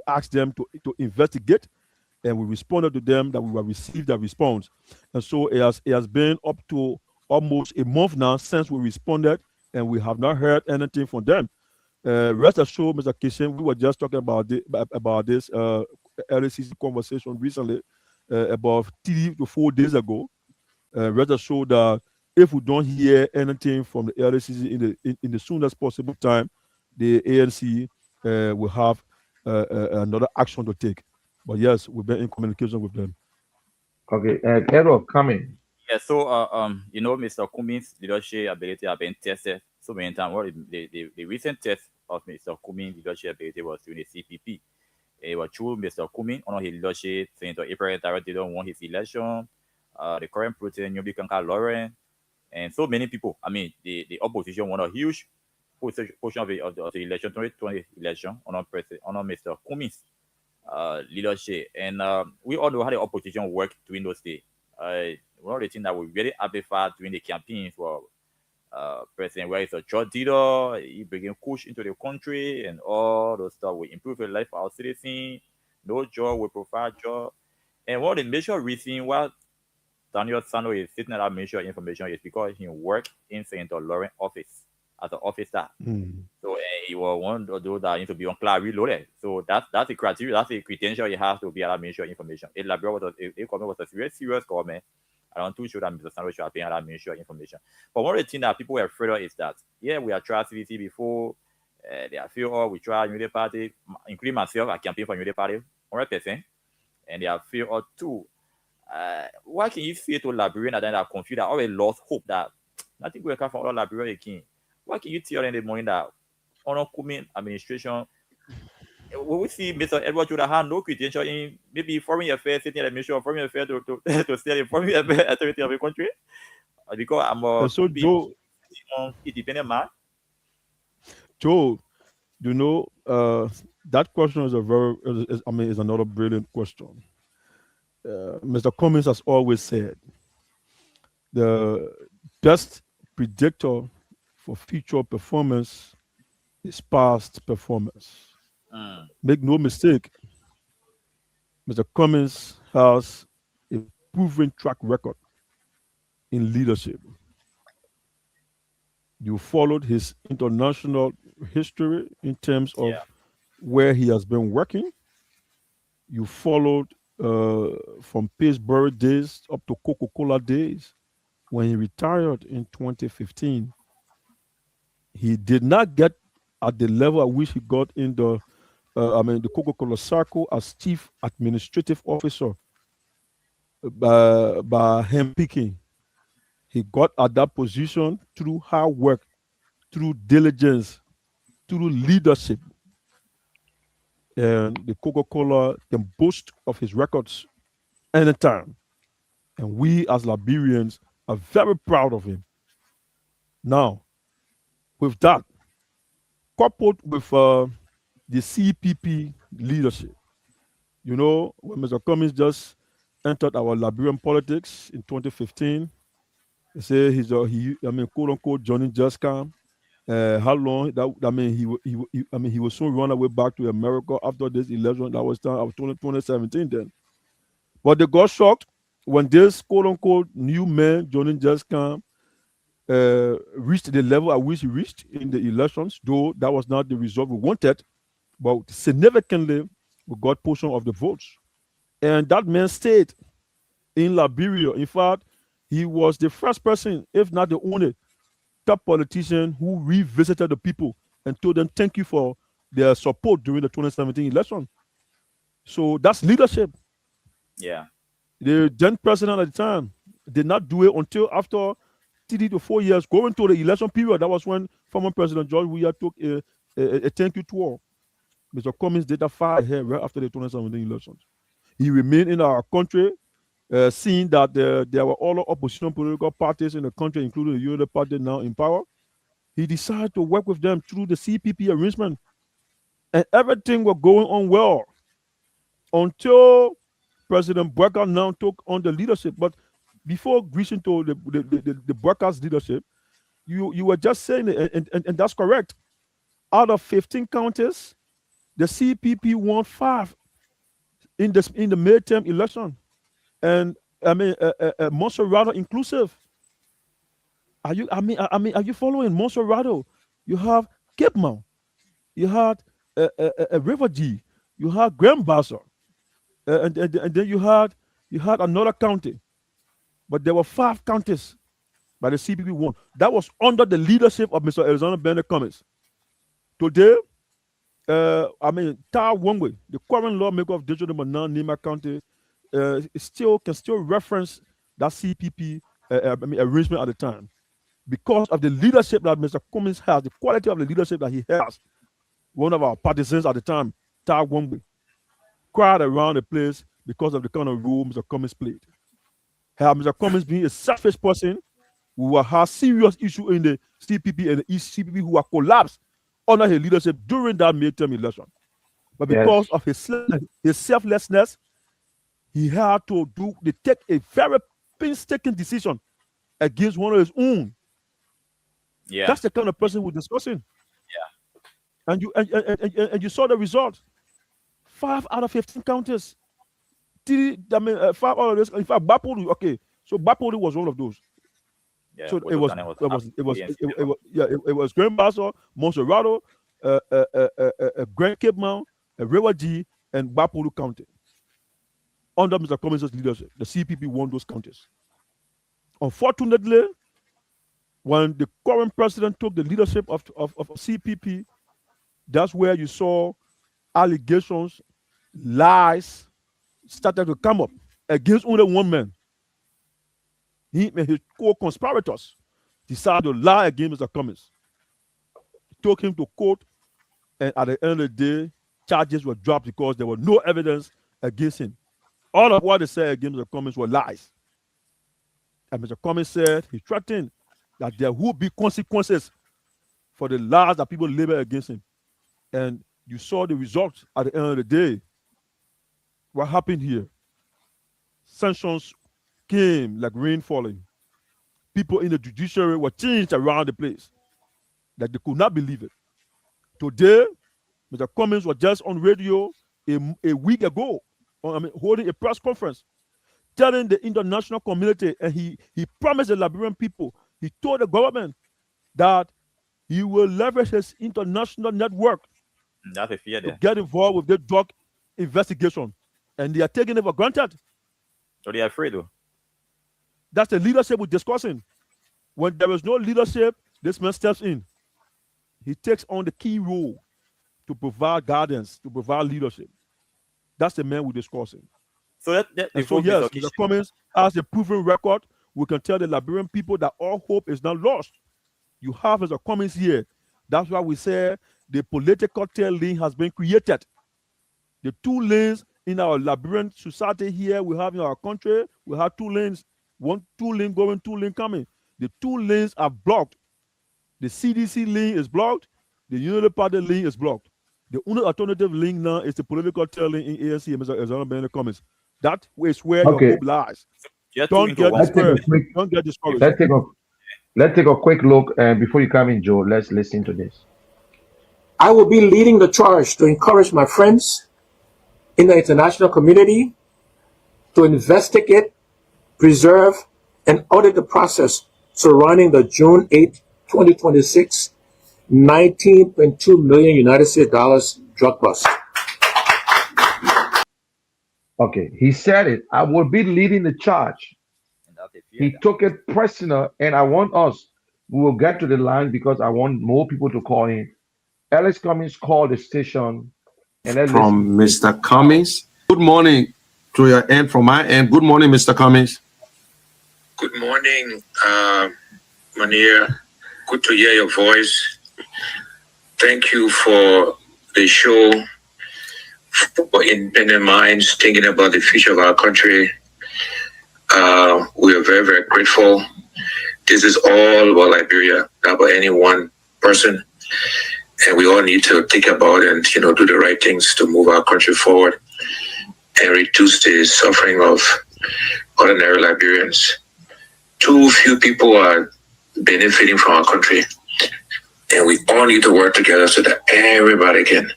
asked them to investigate, and we responded to them that we will receive that response. And so it has been up to almost a month now since we responded, and we have not heard anything from them. Rest assured, Mr. Kishin, we were just talking about this LACC conversation recently, about 3 to 4 days ago. Rest assured that if we don't hear anything from the LACC in the soonest possible time, the ANC will have another action to take. But yes, we've been in communication with them. Okay, Errol coming. Yeah, so Mr. Cummings' leadership ability have been tested so many times. Well, the recent test of Mr. Cummings' leadership ability was during the CPP. It was true Mr. Cummings, on his leadership, Senator April Tara didn't want his election. The current president, Newbie Kanka Lauren, and so many people. I mean, the opposition won a huge portion of the election, 2020 election, on Mr. Cummings' leadership. And we all know how the opposition worked during those days. One of the things that we really amplified during the campaign for President where it's a drug dealer, he bringing push into the country and all those stuff will improve the life of our citizens. No job will provide job. And one of the major reasons why Daniel Sano is sitting at that major information is because he worked in Senator Lawrence office as an officer. So he was one of those that need to be on class reloaded. So that's the criteria, that's the credential you have to be at that major information. It government was a very serious government. I don't too sure that Mr. Sandwich should be at that ministry of information. But one of the things that people were afraid of is that, we have tried CVC before. They are fear we tried Unity Party, including myself, I campaigned for Unity Party, 100%. And they are fear of too. What can you say to Liberian that are confused, that already lost hope that nothing will come from all Liberian again? What can you tell in the morning that upcoming administration, we see Mr. Edward Judah had no credential in maybe foreign affairs, sitting at the Ministry of Foreign Affairs to study foreign affairs activity of the country? Because I'm a independent man. Joe, that question is is another brilliant question. Mr. Cummings has always said the best predictor for future performance is past performance. Make no mistake, Mr. Cummings has a proven track record in leadership. You followed his international history in terms of where he has been working. You followed from Pittsburgh days up to Coca-Cola days when he retired in 2015. He did not get at the level at which he got in the Coca-Cola circle as chief administrative officer by him picking. He got at that position through hard work, through diligence, through leadership. And the Coca-Cola can boast of his records anytime. And we as Liberians are very proud of him. Now, with that, coupled with the CPP leadership, when Mr. Cummings just entered our Liberian politics in 2015, they say quote unquote, Johnny just come. How long? He will soon run away back to America after this election. That was done of 2017 then. But they got shocked when this quote unquote new man, Johnny just come, reached the level at which he reached in the elections, though that was not the result we wanted, but significantly we got portion of the votes. And that man stayed in Liberia. In fact, he was the first person, if not the only, top politician who revisited the people and told them thank you for their support during the 2017 election. So that's leadership. Yeah. The then president at the time did not do it until after 3 to 4 years going to the election period. That was when former President George Weah took a thank you tour. Mr. Cummings did that far ahead right after the 2017 elections. He remained in our country, seeing that there were all opposition political parties in the country, including the Unity Party now in power. He decided to work with them through the CPP arrangement. And everything was going on well until President Bouazizi now took on the leadership. But before reaching to the Bouazizi's leadership, you were just saying it, and that's correct. Out of 15 counties, the CPP won 5 in the midterm election, and I mean, Monserrato inclusive. Are you following Monserrato? You have Cape Mount, you had River G, you had Grand Bassa, and then you had another county, but there were 5 counties by the CPP won. That was under the leadership of Mr. Alexander Bennett Cummings. Today, Ta Wongwe, the current lawmaker of District Number 9, Nima County, can still reference that CPP arrangement at the time because of the leadership that Mr. Cummings has, the quality of the leadership that he has. One of our partisans at the time, Ta Wongwe, cried around the place because of the kind of role Mr. Cummings played. Had Mr. Cummings being a selfish person who will have serious issue in the CPP and the CPP who have collapsed under his leadership during that midterm election. But because of his selflessness, he had to take a very painstaking decision against one of his own. Yeah. That's the kind of person we're discussing. Yeah. And you saw the result. 5 out of 15 counties. 5 out of this. In fact, Bapoli, okay. So Bapoli was one of those. Yeah, so it was Grand Bassa, Monserrato, Grand Cape Mount, River G, and Bapolu County. Under Mr. Cummings' leadership, the CPP won those counties. Unfortunately, when the current president took the leadership of CPP, that's where you saw allegations, lies started to come up against only one man. He and his co-conspirators decided to lie against Mr. Cummings. Took him to court, and at the end of the day, charges were dropped because there was no evidence against him. All of what they said against Mr. Cummings were lies. And Mr. Cummings said he threatened that there would be consequences for the lies that people labor against him. And you saw the results at the end of the day. What happened here? Sanctions came like rain falling. People in the judiciary were changed around the place. That they could not believe it. Today, Mr. Cummings was just on radio a week ago, holding a press conference, telling the international community, and he promised the Liberian people, he told the government that he will leverage his international network to get involved with the drug investigation. And they are taking it for granted. So they are afraid though. That's the leadership we're discussing. When there is no leadership, this man steps in. He takes on the key role to provide guidance, to provide leadership. That's the man we're discussing. So yes, Mr. Cummings has a proven record. We can tell the Liberian people that all hope is not lost. You have Mr. Cummings here. That's why we say the political tail lane has been created. The 2 lanes in our Liberian society here, we have in our country, we have 2 lanes. 2 lane going, 2 lane coming. The 2 lanes are blocked. The CDC lane is blocked. The Unity Party lane is blocked. The only alternative lane now is the political tail lane in ANC and Mr. Alexander Bennett Cummings. That is where your hope lies. Don't get discouraged. Let's take a quick look, and before you come in, Joe, let's listen to this. I will be leading the charge to encourage my friends in the international community to investigate, preserve, and audit the process surrounding the June 8, 2026, $19.2 million United States dollars drug bust. Okay, he said it. I will be leading the charge. And that they fear He them. took it personal, and I want us. We will get to the line because I want more people to call in. Alex Cummings called the station, and let's From listen. Mr. Cummings. Good morning to your end, from my end. Good morning, Mr. Cummings. Good morning, Manir. Good to hear your voice. Thank you for the show, for independent minds thinking about the future of our country. We are very, very grateful. This is all about Liberia, not about any one person. And we all need to think about and, do the right things to move our country forward and reduce the suffering of ordinary Liberians. Too few people are benefiting from our country, and we all need to work together so that everybody can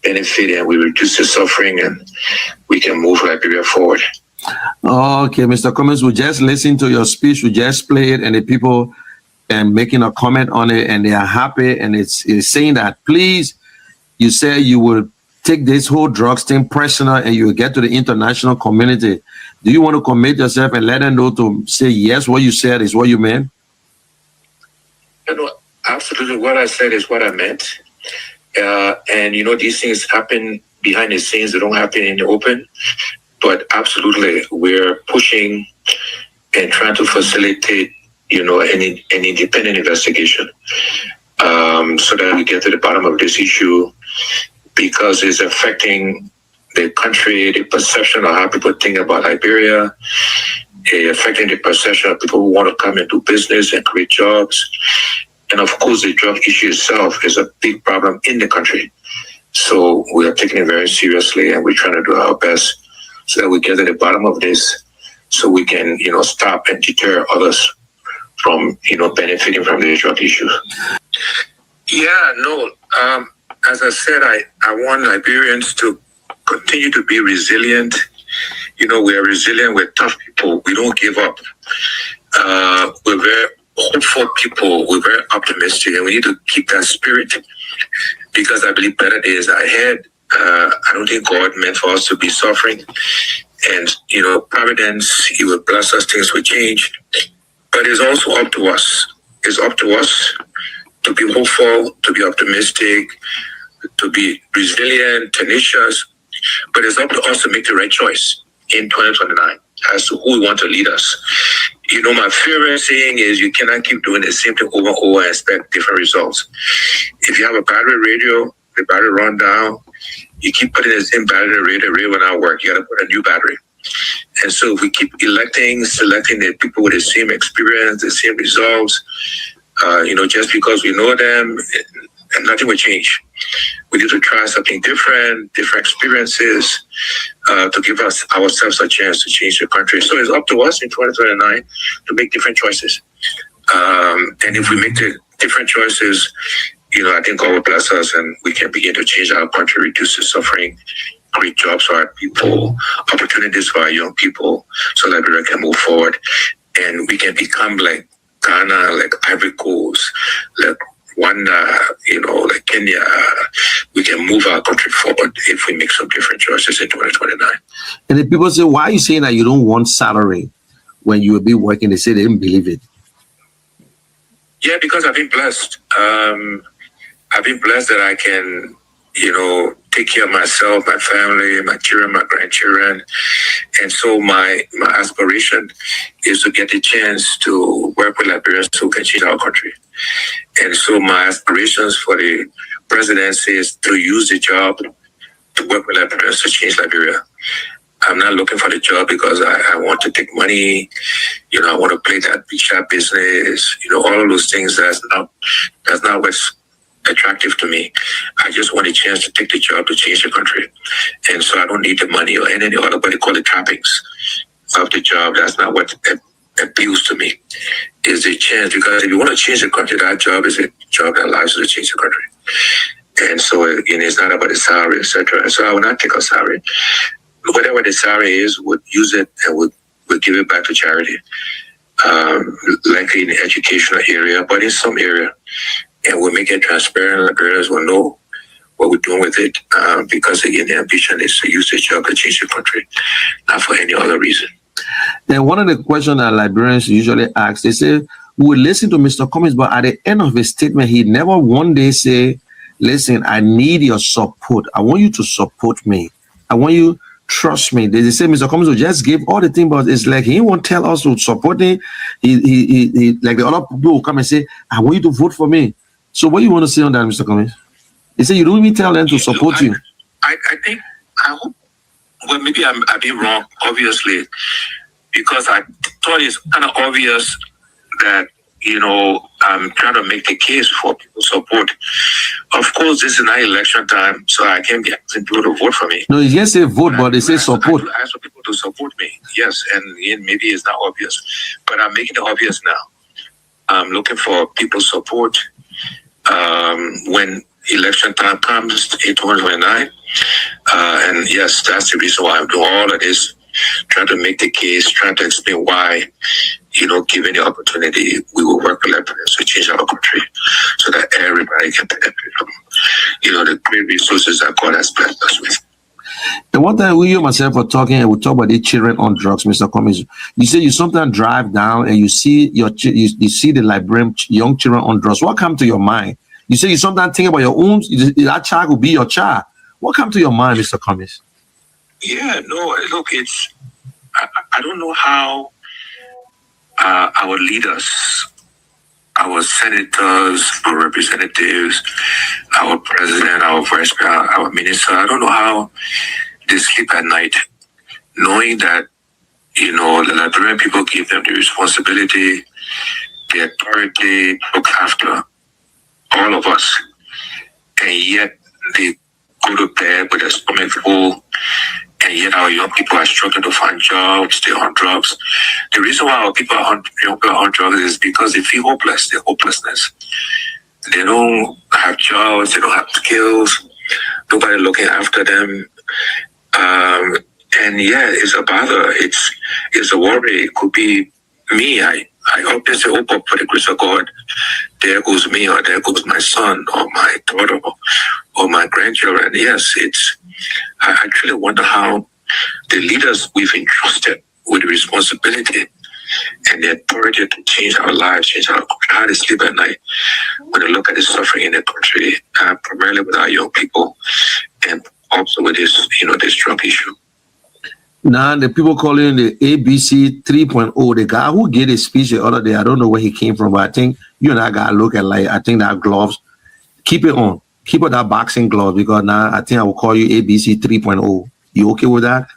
benefit and we reduce the suffering and we can move Liberia forward. Okay, Mr. Cummings, we just listened to your speech. We just played it, and the people and making a comment on it, and they are happy. And it's saying that, please, you say you will take this whole drugs thing personal and you will get to the international community. Do you want to commit yourself and let them know to say, yes, what you said is what you meant? Absolutely. What I said is what I meant. And, these things happen behind the scenes. They don't happen in the open. But absolutely, we're pushing and trying to facilitate, an independent investigation so that we get to the bottom of this issue, because it's affecting the country, the perception of how people think about Liberia, affecting the perception of people who want to come and do business and create jobs. And of course, the drug issue itself is a big problem in the country. So we are taking it very seriously, and we're trying to do our best so that we get to the bottom of this, so we can, stop and deter others from, benefiting from the drug issue. Yeah, no. As I said, I want Liberians to continue to be resilient. We are resilient. We're tough people. We don't give up. We're very hopeful people. We're very optimistic, and we need to keep that spirit, because I believe better days are ahead. I don't think God meant for us to be suffering. And, providence, He will bless us, things will change. But it's also up to us. It's up to us to be hopeful, to be optimistic, to be resilient, tenacious. But it's up to us to make the right choice in 2029 as to who we want to lead us. My favorite saying is, you cannot keep doing the same thing over and over and expect different results. If you have a battery radio, the battery run down, you keep putting the same battery in the radio will not work. You got to put a new battery. And so if we keep selecting the people with the same experience, the same results, just because we know them, and nothing will change. We need to try something different experiences, to give ourselves a chance to change the country. So it's up to us in 2029 to make different choices. And if we make the different choices, I think God will bless us, and we can begin to change our country, reduce the suffering, create jobs for our people, opportunities for our young people, so Liberia can move forward, and we can become like Ghana, like Ivory Coast, like Rwanda, like Kenya. We can move our country forward if we make some different choices in 2029. And the people say, why are you saying that you don't want salary when you will be working? They say they didn't believe it. Yeah, because I've been blessed. I've been blessed that I can, take care of myself, my family, my children, my grandchildren. And so my aspiration is to get the chance to work with Liberians who can change our country. And so my aspirations for the presidency is to use the job to work with Liberians to change Liberia. I'm not looking for the job because I want to take money. I want to play that big shot business. All of those things. That's not what's attractive to me. I just want a chance to take the job to change the country. And so I don't need the money or any other, what they call the trappings of the job. That's not what appeals to me. Is the chance, because if you want to change the country, that job is a job that allows you to change the country. And so it's not about the salary, etc. And so I will not take a salary. Whatever the salary is, would use it and would give it back to charity. likely in the educational area, but in some area. And we'll make it transparent. Liberia will know what we're doing with it, because again, the ambition is to use the job to change the country, not for any other reason. And one of the questions that Liberians usually ask, they say, we will listen to Mr. Cummings, but at the end of his statement, he never one day say, listen, I need your support. I want you to support me. I want you trust me. They say Mr. Cummings will just give all the things, but it's like he won't tell us to support him. He like the other people will come and say, I want you to vote for me. So what do you want to say on that, Mr. Cummings? He said you don't even tell them to support you. I hope, well, maybe I've been wrong, obviously, because I thought it's kind of obvious that, I'm trying to make the case for people's support. Of course, this is not election time, so I can't be asking people to vote for me. No, you just say vote, but they say support. I ask for people to support me, yes, and maybe it's not obvious, but I'm making it obvious now. I'm looking for people's support when election time comes in 2029. And yes, that's the reason why I'm doing all of this, trying to make the case, trying to explain why, given the opportunity, we will work with Liberia to change our country so that everybody can benefit from, the great resources that God has blessed us with. And one time we and myself were talking, and we talk about the children on drugs, Mr. Cummings. You say you sometimes drive down and you see you see the Liberian young children on drugs. What comes to your mind? You say you sometimes think about your own, that child will be your child. What comes to your mind, Mr. Cummings? Yeah, no, look, I don't know how our leaders, our senators, our representatives, our president, our vice president, our minister, I don't know how they sleep at night, knowing that, the Liberian people give them the responsibility, the authority to look after all of us, and yet they go to bed with their stomach full, and yet our young people are struggling to find jobs, they're on drugs. The reason why our people are on drugs is because they feel hopeless, they're hopelessness. They don't have jobs, they don't have skills, nobody looking after them. And yeah, it's a bother, it's a worry. It could be me. I often say, oh, but for the grace of God, there goes me, or there goes my son, or my daughter, or my grandchildren. Yes, I actually wonder how the leaders we've entrusted with the responsibility and the authority to change our lives, change our country, how they sleep at night when they look at the suffering in the country, primarily with our young people, and also with this, this drug issue. Now, the people calling the ABC 3.0, the guy who gave a speech the other day, I don't know where he came from, but I think you and that guy look at I think that gloves, keep it on. Keep on that boxing glove, because now I think I will call you ABC 3.0. You okay with that?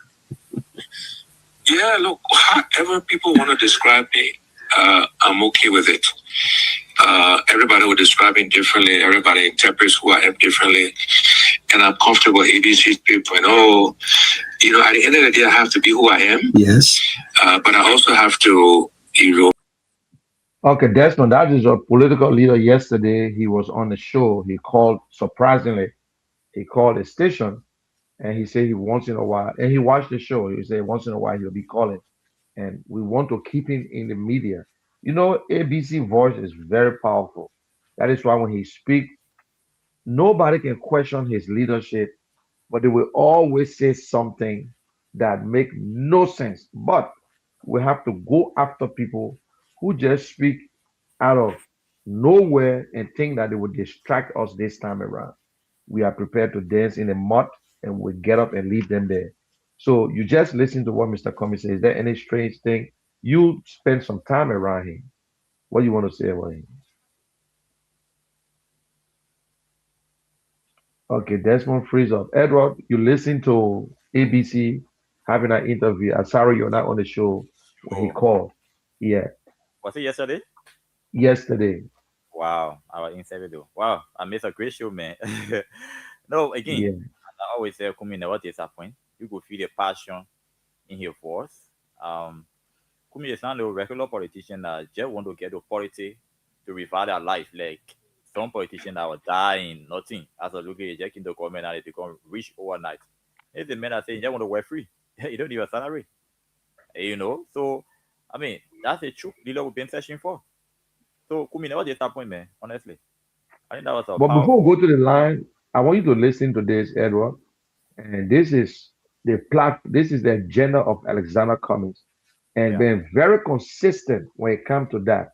Yeah, look, however people want to describe me, I'm okay with it. Everybody will describe me differently. Everybody interprets who I am differently. And I'm comfortable with ABC 3.0. At the end of the day, I have to be who I am. Yes. But I also have to, Okay, Desmond, that is a political leader. Yesterday, he was on the show. He called, surprisingly, he called a station, and he said he once in a while, and he watched the show. He said once in a while he'll be calling, and we want to keep him in the media. ABC voice is very powerful. That is why when he speaks, nobody can question his leadership, but they will always say something that make no sense. But we have to go after people who just speak out of nowhere and think that they will distract us this time around. We are prepared to dance in the mud, and we get up and leave them there. So you just listen to what Mr. Cummings says. Is there any strange thing? You spend some time around him. What do you want to say about him? Okay, Desmond freeze up. Edward, you listen to ABC having an interview. I'm sorry you're not on the show when he Oh, called. Yeah, was it yesterday? yesterday. Wow, our interview though. Wow, I missed a great show, man. No, again, Yeah. I always say, Kumi never disappoint. You could feel the passion in your voice. Um, Kumi is not a regular politician that just want to get authority to revive their life. Like some politician that will die in nothing. As a look at just in the government and they become rich overnight. It's the men that say, you just want to work free. You don't need a salary. So I mean, that's the truth dealer we've been searching for. So Kumi never disappointment, honestly. I think that was a But before powerful. we go to the line, I want you to listen to this, Edward. And this is this is the agenda of Alexander Cummings, and Yeah. been very consistent when it comes to that.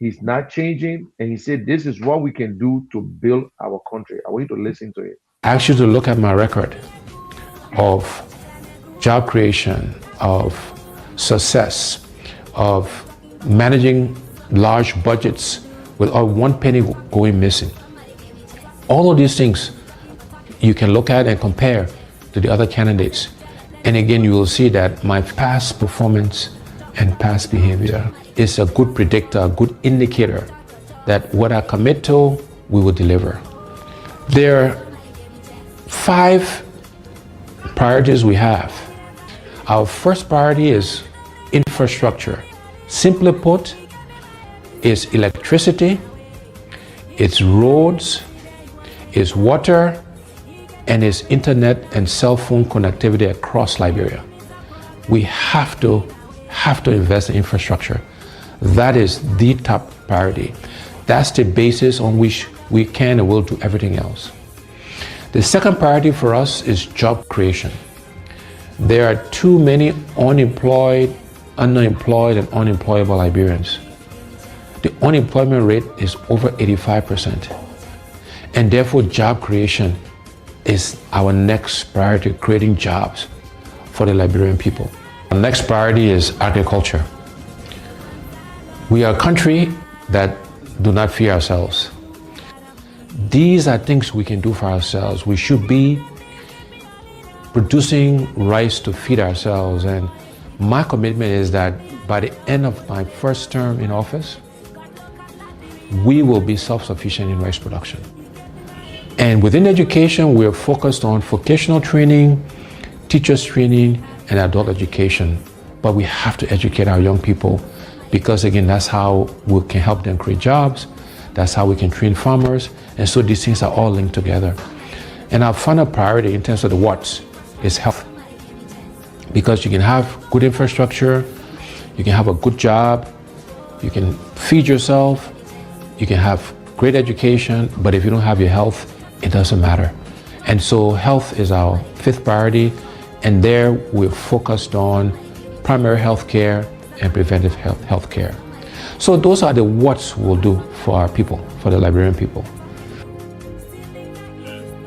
He's not changing, and he said this is what we can do to build our country. I want you to listen to it. I ask you to look at my record of job creation, of success, of managing large budgets without one penny going missing. All of these things you can look at and compare to the other candidates. And again, you will see that my past performance and past behavior is a good predictor, a good indicator that what I commit to, we will deliver. There are 5 priorities we have. Our first priority is infrastructure. Simply put, it's electricity, it's roads, it's water, and it's internet and cell phone connectivity across Liberia. We have to invest in infrastructure. That is the top priority. That's the basis on which we can and will do everything else. The second priority for us is job creation. There are too many unemployed, underemployed, and unemployable Liberians. The unemployment rate is over 85%. And therefore, job creation is our next priority, creating jobs for the Liberian people. The next priority is agriculture. We are a country that do not fear ourselves. These are things we can do for ourselves. We should be producing rice to feed ourselves. And my commitment is that by the end of my first term in office, we will be self-sufficient in rice production. And within education, we're focused on vocational training, teachers training, and adult education. But we have to educate our young people because, again, that's how we can help them create jobs. That's how we can train farmers. And so these things are all linked together. And our final priority in terms of the what's is health. Because you can have good infrastructure, you can have a good job, you can feed yourself, you can have great education, but if you don't have your health, it doesn't matter. And so health is our 5th priority, and there we're focused on primary health care and preventive health care. So those are the what's we'll do for our people, for the Liberian people.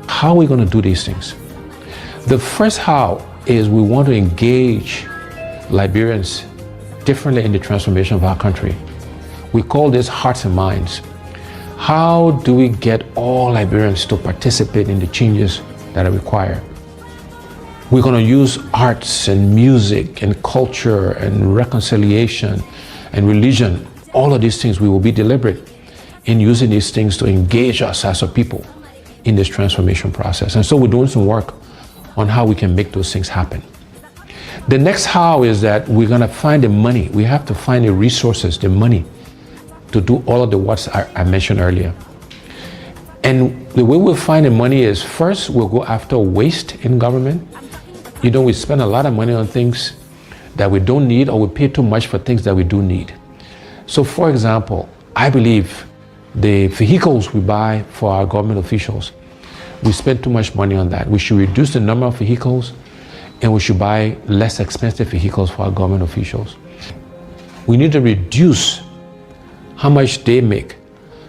How are we going to do these things? The first how is we want to engage Liberians differently in the transformation of our country. We call this hearts and minds. How do we get all Liberians to participate in the changes that are required? We're going to use arts and music and culture and reconciliation and religion. All of these things, we will be deliberate in using these things to engage us as a people in this transformation process. And so we're doing some work on how we can make those things happen. The next how is that we're going to find the money. We have to find the resources, the money, to do all of the what's I mentioned earlier. And the way we'll find the money is first, we'll go after waste in government. You know, we spend a lot of money on things that we don't need, or we pay too much for things that we do need. So for example, I believe the vehicles we buy for our government officials, we spend too much money on that. We should reduce the number of vehicles, and we should buy less expensive vehicles for our government officials. We need to reduce how much they make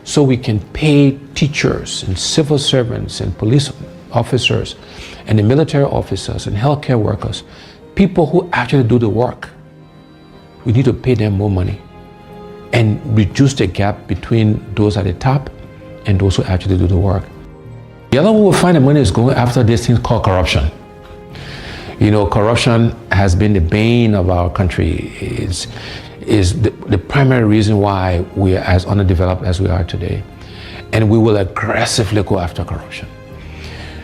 so we can pay teachers and civil servants and police officers and the military officers and healthcare workers, people who actually do the work. We need to pay them more money and reduce the gap between those at the top and those who actually do the work. The other way we'll find the money is going after this thing called corruption. You know, corruption has been the bane of our country. Is the primary reason why we are as underdeveloped as we are today. And we will aggressively go after corruption.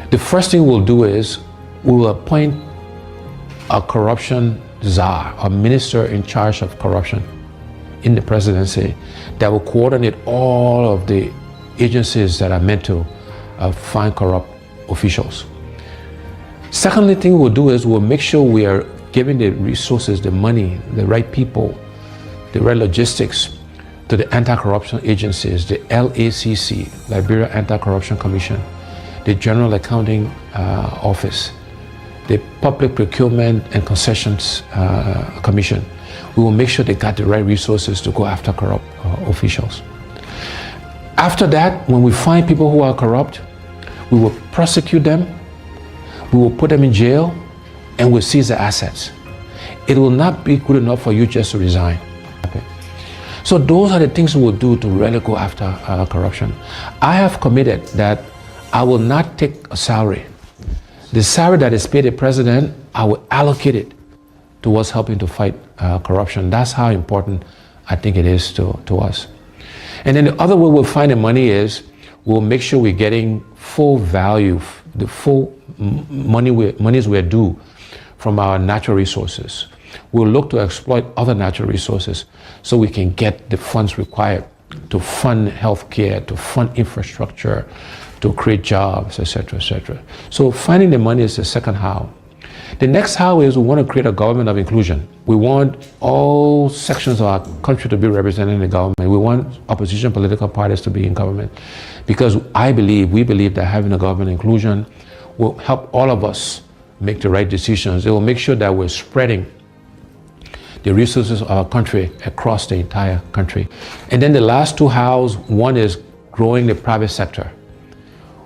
The first thing we'll do is we will appoint a corruption czar, a minister in charge of corruption in the presidency that will coordinate all of the agencies that are meant to find corrupt officials. Secondly thing we'll do is we'll make sure we are giving the resources, the money, the right people the right logistics to the anti-corruption agencies, the LACC, Liberia Anti-Corruption Commission, the General Accounting Office, the Public Procurement and Concessions Commission. We will make sure they got the right resources to go after corrupt officials. After that, when we find people who are corrupt, we will prosecute them, we will put them in jail, and we'll seize their assets. It will not be good enough for you just to resign. Okay. So those are the things we will do to really go after corruption. I have committed that I will not take a salary. The salary that is paid the president, I will allocate it towards helping to fight corruption. That's how important I think it is to us. And then the other way we'll find the money is we'll make sure we're getting full value, the full monies we're due from our natural resources. We'll look to exploit other natural resources so we can get the funds required to fund healthcare, to fund infrastructure, to create jobs, etc., etc. So finding the money is the second how. The next how is we want to create a government of inclusion. We want all sections of our country to be represented in the government. We want opposition political parties to be in government because we believe that having a government inclusion will help all of us make the right decisions. It will make sure that we're spreading the resources of our country across the entire country. And then the last two hows, one is growing the private sector.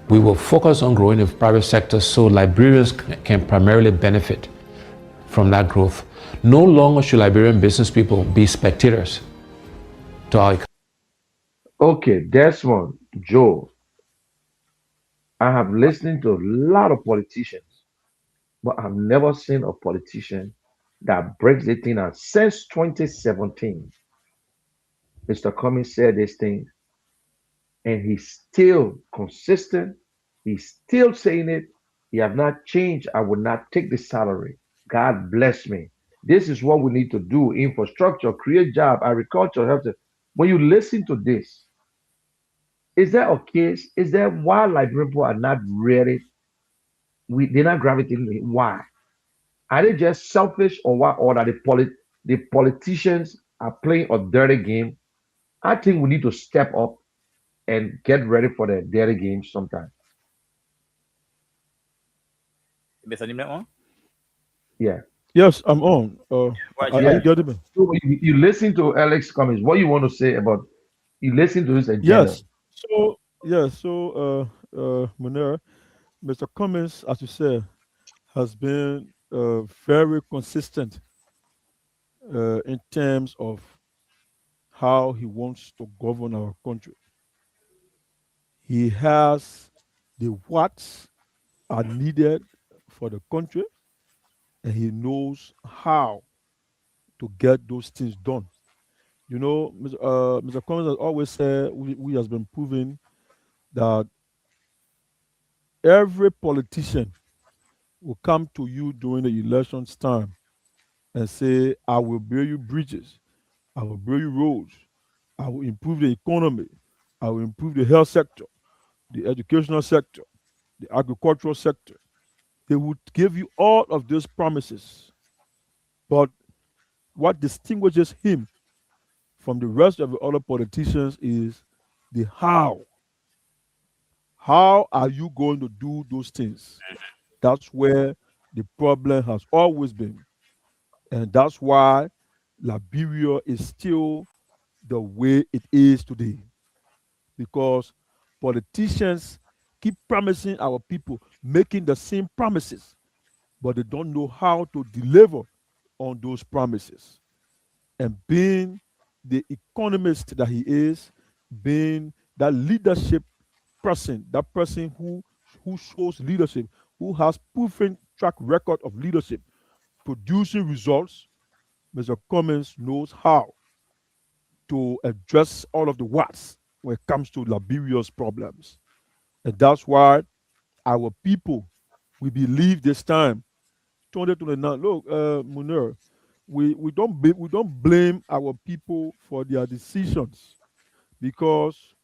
We will focus on growing the private sector so Liberians can primarily benefit from that growth. No longer should Liberian business people be spectators to our economy. Okay, Desmond, Joe, I have listened to a lot of politicians, but I've never seen a politician that breaks the thing. And since 2017, Mr. Cummings said this thing, and he's still consistent. He's still saying it. He have not changed. I will not take the salary. God bless me. This is what we need to do. Infrastructure, create job, agriculture, health. When you listen to this, is there a case? Is there why Liberian people are not ready? They're not gravitating. Why? Are they just selfish or what? Or are the politicians are playing a dirty game? I think we need to step up and get ready for the dirty game sometime. Mr. Nimnet, Yeah. Yes, I'm on. Are Yeah. you getting me? So you listen to Alex Cummings. What you want to say about you listen to his agenda? Yes. Munir, Mr. Cummings, as you said, has been very consistent in terms of how he wants to govern our country. He has the what's are needed for the country, and he knows how to get those things done. You know, Mr. Cummings has always said, we has been proving that every politician will come to you during the elections time and say, I will build you bridges, I will build you roads, I will improve the economy, I will improve the health sector, the educational sector, the agricultural sector. They would give you all of those promises. But what distinguishes him from the rest of the other politicians is the how. How are you going to do those things? That's where the problem has always been. And that's why Liberia is still the way it is today. Because politicians keep promising our people, making the same promises, but they don't know how to deliver on those promises. And being the economist that he is, being that leadership person, that person who shows leadership, who has proven track record of leadership, producing results, Mr. Cummings knows how to address all of the what's when it comes to Liberia's problems. And that's why our people, we believe this time, 2029, look, Munir, we don't blame our people for their decisions because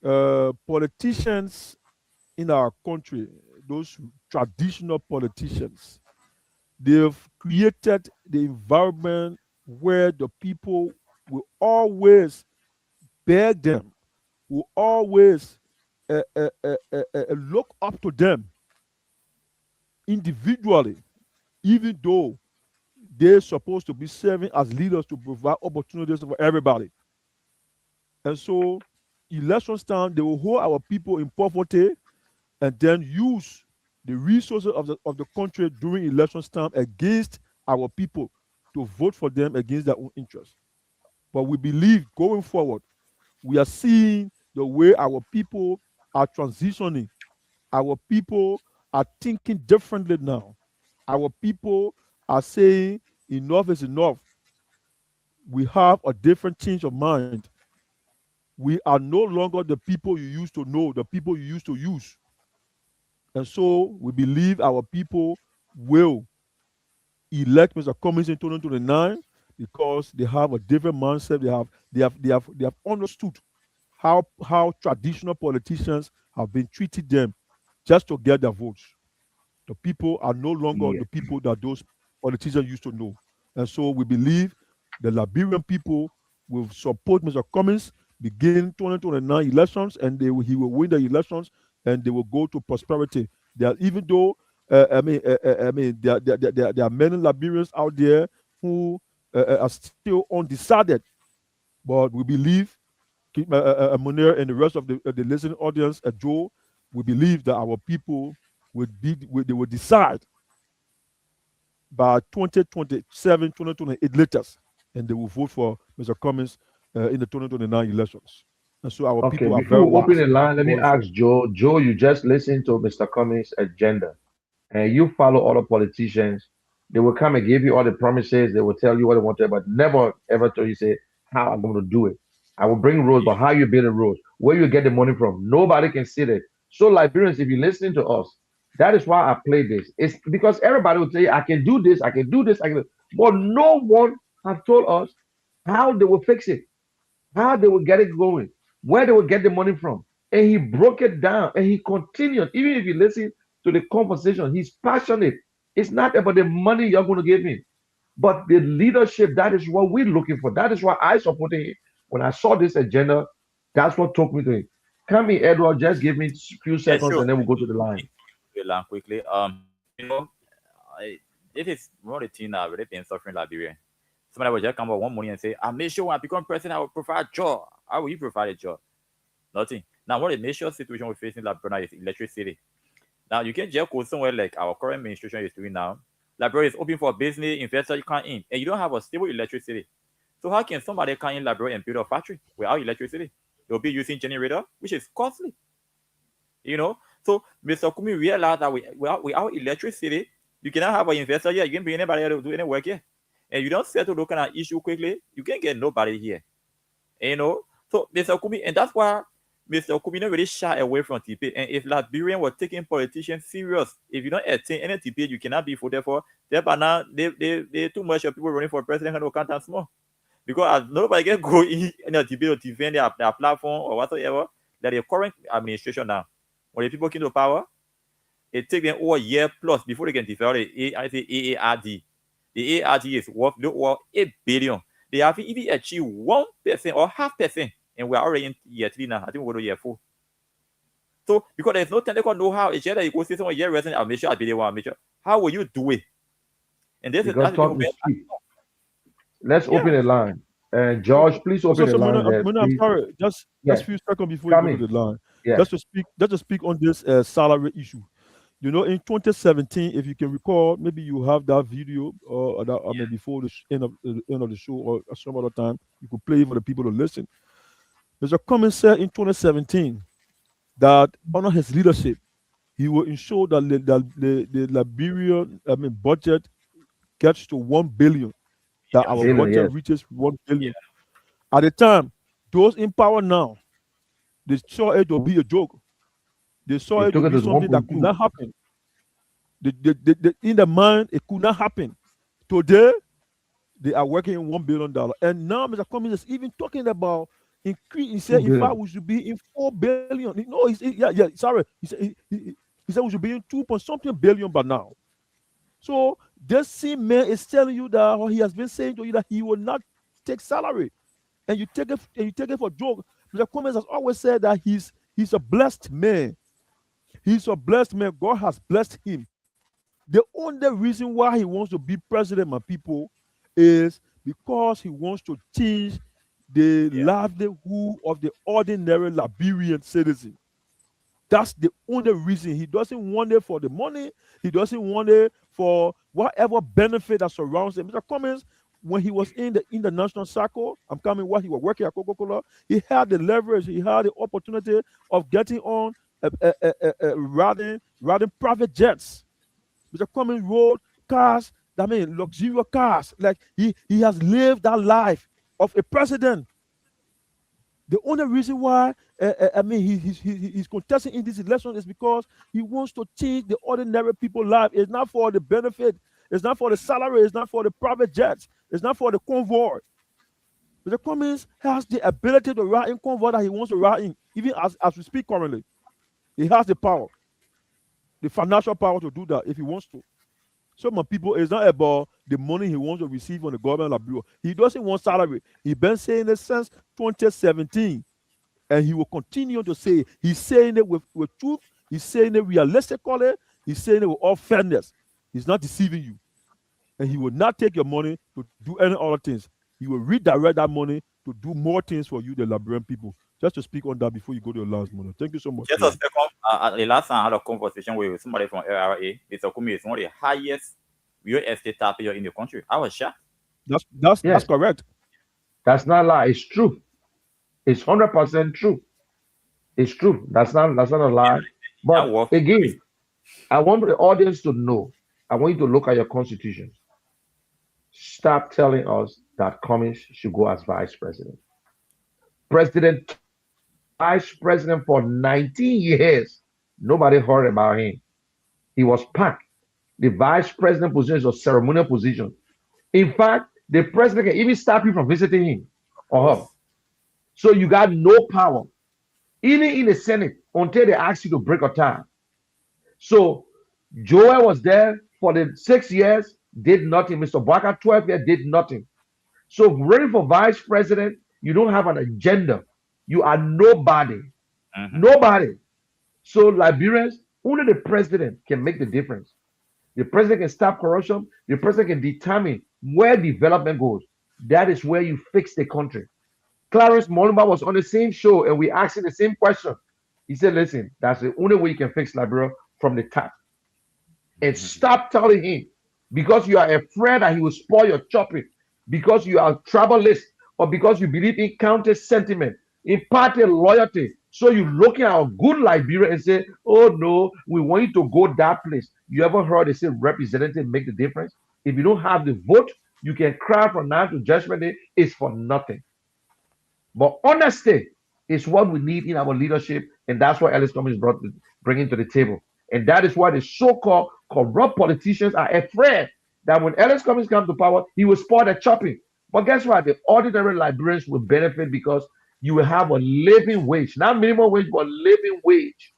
politicians in our country, those traditional politicians, they've created the environment where the people will always beg them, will always look up to them individually, even though they're supposed to be serving as leaders to provide opportunities for everybody. And so, elections time, they will hold our people in poverty and then use the resources of the country during elections time against our people to vote for them against their own interests. But we believe going forward, we are seeing the way our people are transitioning. Our people are thinking differently now. Our people are saying enough is enough. We have a different change of mind. We are no longer the people you used to know, the people you used to use. And so we believe our people will elect Mr. Cummings in 2029 because they have a different mindset. They have understood how traditional politicians have been treating them just to get their votes. The people are no longer Yeah. the people that those politicians used to know. And so we believe the Liberian people will support Mr. Cummings begin 2029 elections, and he will win the elections, and they will go to prosperity. Even though there are many Liberians out there who are still undecided, but we believe Munir and the rest of the listening audience, Joe, we believe that our people they will decide by 2027, 2028 latest, and they will vote for Mr. Cummings in the 2029 elections. And so our Okay, people are before very we open wise the line, let me going ask forward. Joe. Joe, you just listened to Mr. Cummings' agenda, and you follow other politicians. They will come and give you all the promises. They will tell you what they want to, but never ever tell you say how I'm going to do it. I will bring roads, but how you build the roads, where you get the money from, nobody can see that. So Liberians, if you're listening to us, that is why I play this. It's because everybody will tell you, I can do this, I can do this, I can. But no one has told us how they will fix it, how they will get it going, where they will get the money from. And he broke it down and he continued. Even if you listen to the conversation, he's passionate. It's not about the money you're going to give him, but the leadership. That is what we're looking for. That is why I supported him. When I saw this agenda, that's what took me to him. Come here, Edward, just give me a few Yeah, seconds sure. and then we'll go to the line. Quickly. I, this is one of the things that really been suffering Liberia. Somebody will just come up one morning and say, I made sure when I become president, I will provide a job. How will you provide a job? Nothing. Now, one of the major situation we're facing in Liberia is electricity. Now, you can just go somewhere like our current administration is doing now. Liberia is open for business, investor, you come in, and you don't have a stable electricity. So how can somebody come in Liberia and build a factory without electricity? They'll be using generator, which is costly. So Mr. Kumi realized that without electricity, you cannot have an investor here. You can bring anybody to do any work here. And you don't settle those kind of issue quickly, you can get nobody here. So Mr. Kumi, and that's why Mr. Kumi not really shy away from debate. And if Liberian were taking politicians serious, if you don't attain any debate, you cannot be voted for. Therefore now they too much of people running for president and can't stand small. Because nobody can go in a debate or defend their platform or whatsoever. That the current administration now, when the people came to power, it takes them over a year plus before they can develop the AARD. The AARD is worth over 8 billion. They haven't even achieved 1% or 0.5%, and we're already in year 3 now. I think we'll go to year 4. So, because there's no technical know-how, it's just that you go see someone year resident, I'll make sure I'll be the one, make sure. How will you do it? And this Because is talk is cheap. Let's open the line. George, please open the line. I'm sorry, just Yes. a few seconds before Come you go in. to the line. Yes. Just to speak on this salary issue. In 2017, if you can recall, maybe you have that video, or before the end of the show, or some other time, you could play it for the people to listen. Mr. Cummings said in 2017 that under his leadership, he will ensure that the Liberian budget gets to 1 billion, that our budget reaches 1 billion. At the time, those in power now, they saw it to be a joke. They saw it to be something that could not happen. In the mind, it could not happen. Today, they are working in $1 billion. And now Mr. Cummings is even talking about increase. He said, in fact, we should be in 4 billion. No, sorry. He said we should be in 2-something billion by now. So this same man is telling you that, or he has been saying to you that he will not take salary. and you take it for joke. Mr. Cummings has always said that he's a blessed man. He's a blessed man. God has blessed him. The only reason why he wants to be president, my people, is because he wants to change the livelihood of the ordinary Liberian citizen. That's the only reason. He doesn't want it for the money. He doesn't want it for whatever benefit that surrounds him. Mr. Cummings, when he was in the international circle, I'm coming while he was working at Coca-Cola, he had the leverage, he had the opportunity of getting on riding private jets. Mr. Cummings rode cars, luxurious cars. Like he has lived that life of a president. The only reason why he's contesting in this election is because he wants to change the ordinary people's life. It's not for the benefit. It's not for the salary. It's not for the private jets. It's not for the convoy. Mr. Cummings has the ability to ride in convoy that he wants to ride in, even as we speak currently. He has the power, the financial power to do that if he wants to. So my people, it's not about the money he wants to receive from the government of Liberia. He doesn't want salary. He's been saying it since 2017. And he will continue to say it. He's saying it with truth. He's saying it realistically. He's saying it with all fairness. He's not deceiving you. And he will not take your money to do any other things. He will redirect that money to do more things for you, the Liberian people. Just to speak on that before you go to your last money. Thank you so much. Just a second. The last time I had a conversation with somebody from LRA. Mr. Kumi is one of the highest real estate taxpayer in the country. I was shocked. That's correct. That's not a lie. It's true. It's 100% true. It's true. That's not a lie. But again, I want the audience to know. I want you to look at your constitution. Stop telling us that Cummings should go as vice president. Vice president for 19 years. Nobody heard about him. He was packed. The vice president position is a ceremonial position. In fact, the president can even stop you from visiting him or her. So you got no power, even in the Senate, until they ask you to break a tie. So Joel was there for the 6 years, did nothing. Mr. Barker, 12 years, did nothing. So running for vice president, you don't have an agenda. You are nobody. Nobody. So Liberians, only the president can make the difference. The president can stop corruption. The president can determine where development goes. That is where you fix the country. Clarence Molumba was on the same show and we asked him the same question. He said, listen, that's the only way you can fix Liberia from the top. And stop telling him because you are afraid that he will spoil your chopping, because you are travelist, or because you believe in counter sentiment, in party loyalty. So you're looking at a good Liberia and say, oh no, we want you to go that place. You ever heard they say representative make the difference? If you don't have the vote, you can cry from now to judgment day. It's for nothing. But honesty is what we need in our leadership, and that's what Ellis Cummings bringing to the table. And that is why the so-called corrupt politicians are afraid that when Ellis Cummings comes to power, he will spoil the chopping. But guess what? The ordinary Liberians will benefit because you will have a living wage, not minimum wage, but living wage.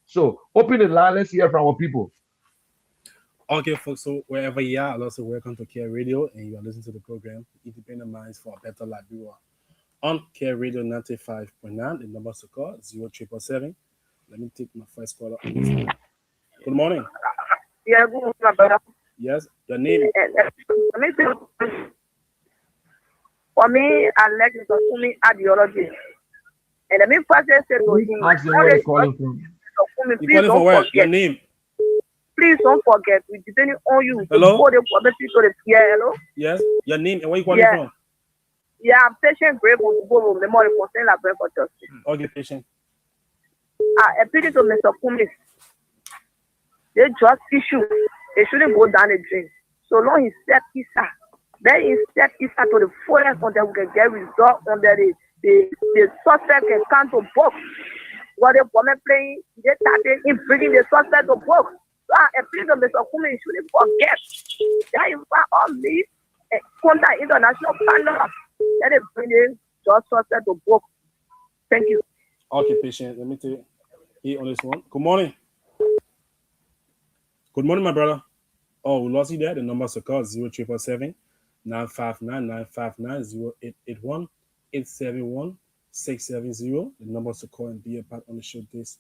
So open the line. Let's hear from our people. Okay, folks. So wherever you are, also welcome to Care Radio, and you are listening to the program Independent Minds for a Better Liberia. On Care Radio 95.9, the number to call 0777. Let me take my first caller. Good morning. Yeah, good morning, my brother. Yes, your name. For me, I like Mr. Kumi ideology. And the main person said to him, where you're calling from. Please don't forget. Your name. Please don't forget. We depending on you. Hello? Hello? Yes, your name and where you calling from? Yeah, I'm patient brave on Bolo, memory for saying la for justice. Okay, patient. I appeal to Mr. Kumi. They just issue. They shouldn't go down the drain. So long he set ISA. Then he set ISA to the fullest until we can get result under the suspect can come to book. What the woman playing, they started in bringing the suspect to book. So I appeal to Mr. Kumi, he shouldn't forget. That is why all these contact international partners. Let it bring in just suspect to book. Thank you. Okay, patient. Let me take it on this one. Good morning. Good morning, my brother. Oh, we lost you there. The numbers to call 0777 959 959 0881 871-670. The numbers to call and be a part on the show this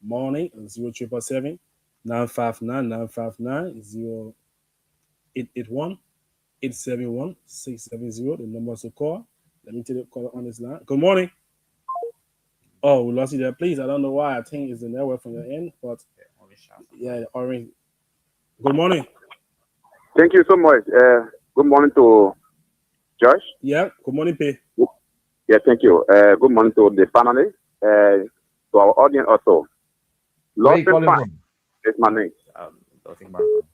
morning. 0777 959 959 0881 871 670. The numbers to call. Let me take the call on this line. Good morning. Oh, we lost you there. Please, I don't know why. I think it's the network from your end, but yeah, the orange. Good morning. Thank you so much. Good morning to Josh. Yeah, good morning, P. Yeah, thank you. Good morning to the panelists, to our audience also. Where you Lost calling from? is my name.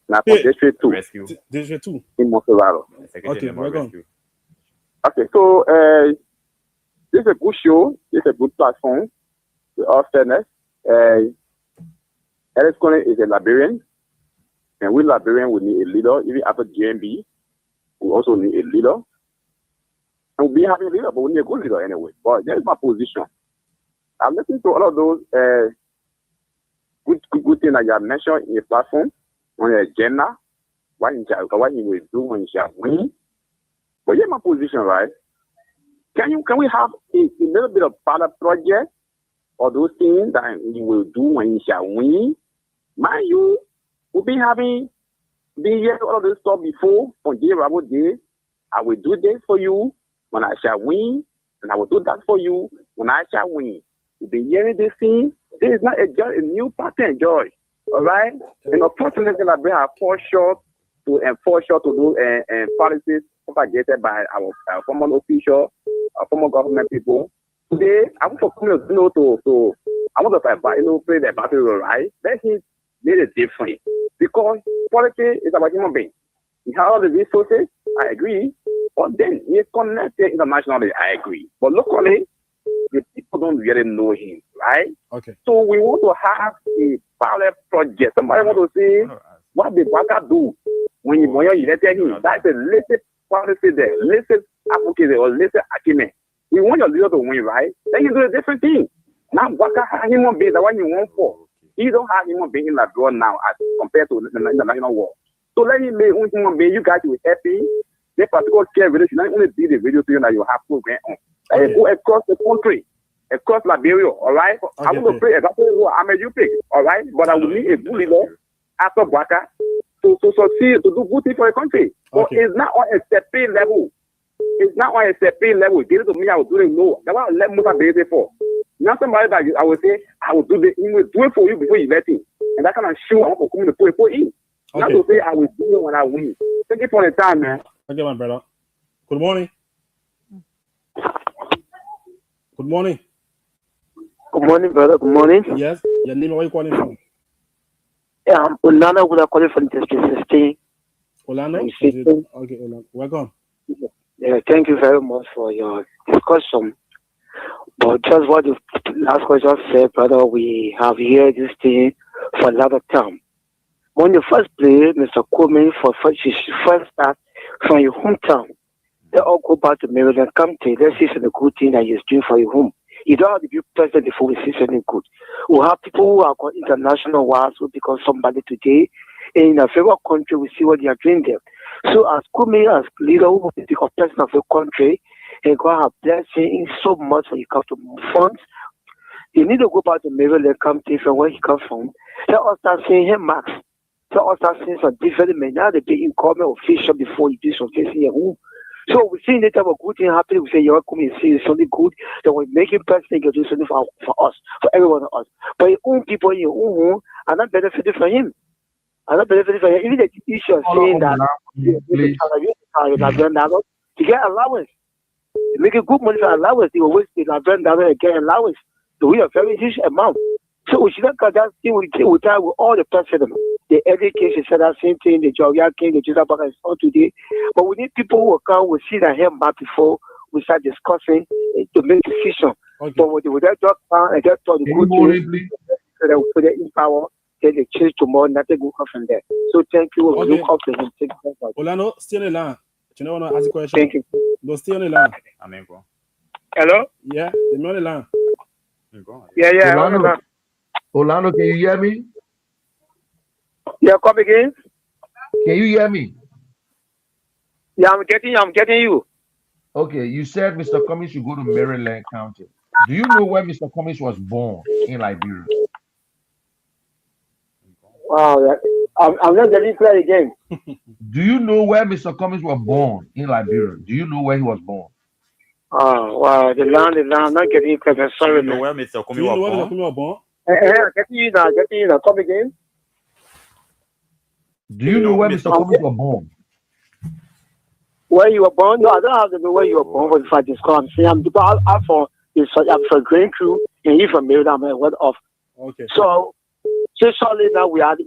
Now Hey. from District 2 Rescue. District 2. in Monserrato. Okay, welcome. Rescue. Okay, so this is a good show. This is a good platform. With all fairness, Ellis Coney is a Liberian, and we Liberian we need a leader. Even after GMB, we also need a leader. And we have a leader, but we need a good leader anyway. But that's my position. I'm listening to all of those good things that you have mentioned in the platform on the agenda. What he will do when he shall win. But here's my position, right? Can we have a little bit of pilot project or those things that he will do when he shall win? Mind you, we've been hearing all of this stuff before from J. Rabo Day. I will do this for you when I shall win, and I will do that for you when I shall win. We've been hearing this thing. This is not a new pattern, Joy. All right? And unfortunately, we have fallen short to those policies propagated by our former official, our former government people. Today, I want to come to I want to play the battle, right? Let him make a difference. Because politics is about human beings. He has all the resources, I agree. But then he is connected internationally, I agree. But locally, the people don't really know him, right? Okay. So we want to have a pilot project. Somebody want to say, what did Waka do when you elected him? That's a listed policy there, listed advocate or listed argument. We want your leader to win, right? Then you do a different thing. Now Waka has human beings, the one you want for. He don't have human beings in the draw now as compared to the international war. So let him make human being. You guys will be happy. This particular care video should not only be the video to you that you have program on. Okay. Go across the country, across Liberia, all right? Okay, I want to pray exactly what I'm a you pick, all right? But I will need a good leader after Waka to succeed, to do good things for the country. But it's not on a separate level. It's not on a separate level. Give it to me, I will do it. No. That's what I let Musa be for. Not somebody that I will say, I will do he will do it for you before you let him. And that kind of show I want to come to put it for him. Not to say I will do it when I win. Thank you for the time, man. Okay, my brother. Good morning. Good morning. Good morning, brother. Good morning. Yes. Your name, where you calling from? Yeah, I'm Olano. We are calling from District 16. Olano? Okay, Olano. Welcome. Yeah, thank you very much for your discussion. But just what the last question said, brother, we have heard this thing for a lot of time. When you first play, Mr. Coleman, you should first start from your hometown. They all go back to Maryland County. Let's see some good thing that you're doing for your home. You don't have to be president before we see something good. We have people who are going international wars who become somebody today. And in a favorite country, we see what they are doing there. So as Coleman, as leader who will be the president of the country, and God have blessed him so much when you come to funds. You need to go back to Maryland County from where he comes from. Let us start seeing him, Max. Let us start seeing some different men. Now they be incumbent official before you do something in your home. So we see that type of good thing happening. We say, you're coming and see something good. Then we make him president, you do something for us, for everyone of us. But your own people in your own home are not benefiting from him. Are not benefiting from him. Even the issue of saying that you get allowance. You make a good money for allowance. You always get $11 and get allowance. So we are very huge amount. So we should not got that thing with time with all the presidents. The education said that same thing, the Georgia King, the Jesus Baka is on today. But we need people who will come, will see that him back before we start discussing to make decisions. Okay. But with that talk and that talk the good things, so that we put it in power, then they change tomorrow, nothing will come from there. So thank you. Okay. Look up to him. Olano, still in the line. Do you know what I ask a question? Thank you. No, still in the line. Amen, bro. Hello? Yeah, the on the line. Yeah. Olano, can you hear me? Yeah, come again. Can you hear me? Yeah, I'm getting you. Okay, you said Mr. Cummings should go to Maryland County. Do you know where Mr. Cummings was born in Liberia? Wow, I'm not getting clear again. Do you know where Mr. Cummings was born in Liberia? Do you know where he was born? Oh, wow, the land, I'm not getting clear. Do Sorry, you know man. where Mr. Do Kumi you know was where Mr. born? Kumi was born? Getting you now. Come again. Do Do you you know know where Mr. Mr. Cummings was born? Where you were born? No, I don't have to know where you were born Oh, for the fact it's called. I'm saying I'm from I'm from Green Crew and he's from Maryland. I'm what off. Okay. So shortly now we had a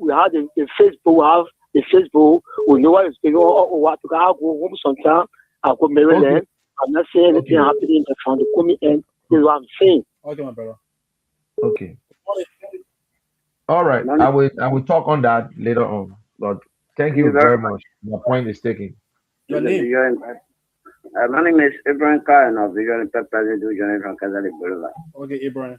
Facebook. We have a Facebook. We know what is going on. Or what to go home sometime. I go Maryland. Okay, I'm not saying anything okay, happening from the coming end. This is what I'm saying. Okay, my brother. okay. All right. I will talk on that later on. But thank Thank you you very very much. much. My point is taken. Your Mr. name? Visual Impact. My name is Ibrahim Khan of Visual Impact President joining from Kazali Boulevard. Okay, Abraham.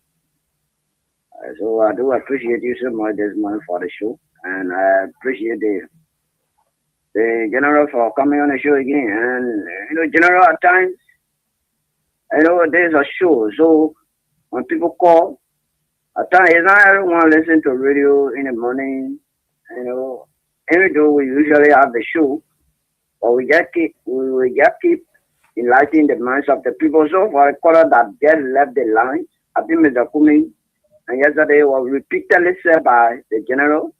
So I do appreciate you so much this morning for the show, and I appreciate the general for coming on the show again. And general at times, there's a show, so when people call, at times it's not everyone listen to radio in the morning. Even though we usually have the show, but we just keep enlightening the minds of the people. So for a caller that just left the line, I think Mr. Kumi, and yesterday was repeatedly said by the general,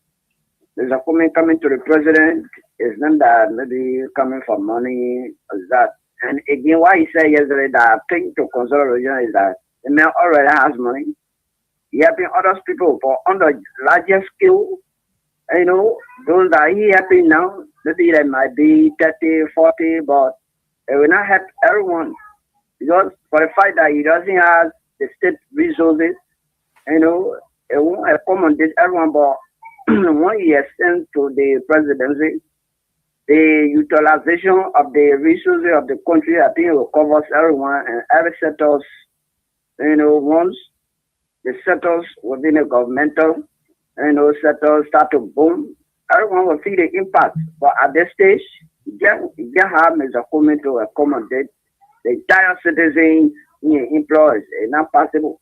Mr. Kumi coming to the president is not that maybe coming for money or that. And again, what he said yesterday that thing to consider region is that the man already has money. He helping other people for on the larger scale. Those that he helping now, maybe they might be 30, 40, but it will not help everyone. Because for the fact that he doesn't have the state resources, it won't accommodate everyone, but when he extends to the presidency, the utilization of the resources of the country, I think it will cover everyone and every sectors, once the sectors within the governmental, sectors start to boom, everyone will feel the impact. But at this stage, you just have Mr. Kumi to accommodate the entire citizen employees. It's not possible.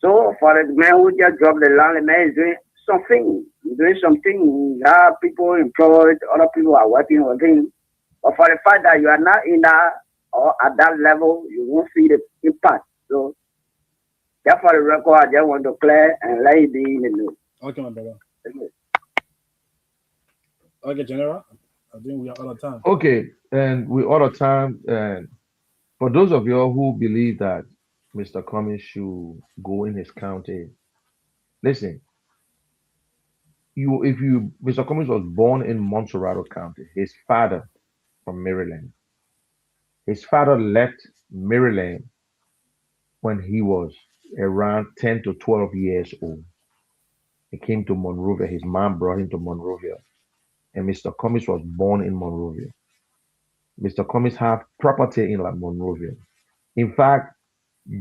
So for the man who just dropped the land, the man is doing something. He's doing something. He have people employed, other people are working with him. But for the fact that you are not in that or at that level, you won't see the impact. So just for the record, I just want to clear and let it be in the news. Okay, my brother. Okay, General. I think we are out of time. Okay, and we all the time. And for those of you who believe that Mr. Cummings should go in his county, listen. Mr. Cummings was born in Montserrat County. His father from Maryland. His father left Maryland when he was around 10 to 12 years old. He came to Monrovia. His mom brought him to Monrovia. And Mr. Cummings was born in Monrovia. Mr. Cummings have property in Monrovia. In fact,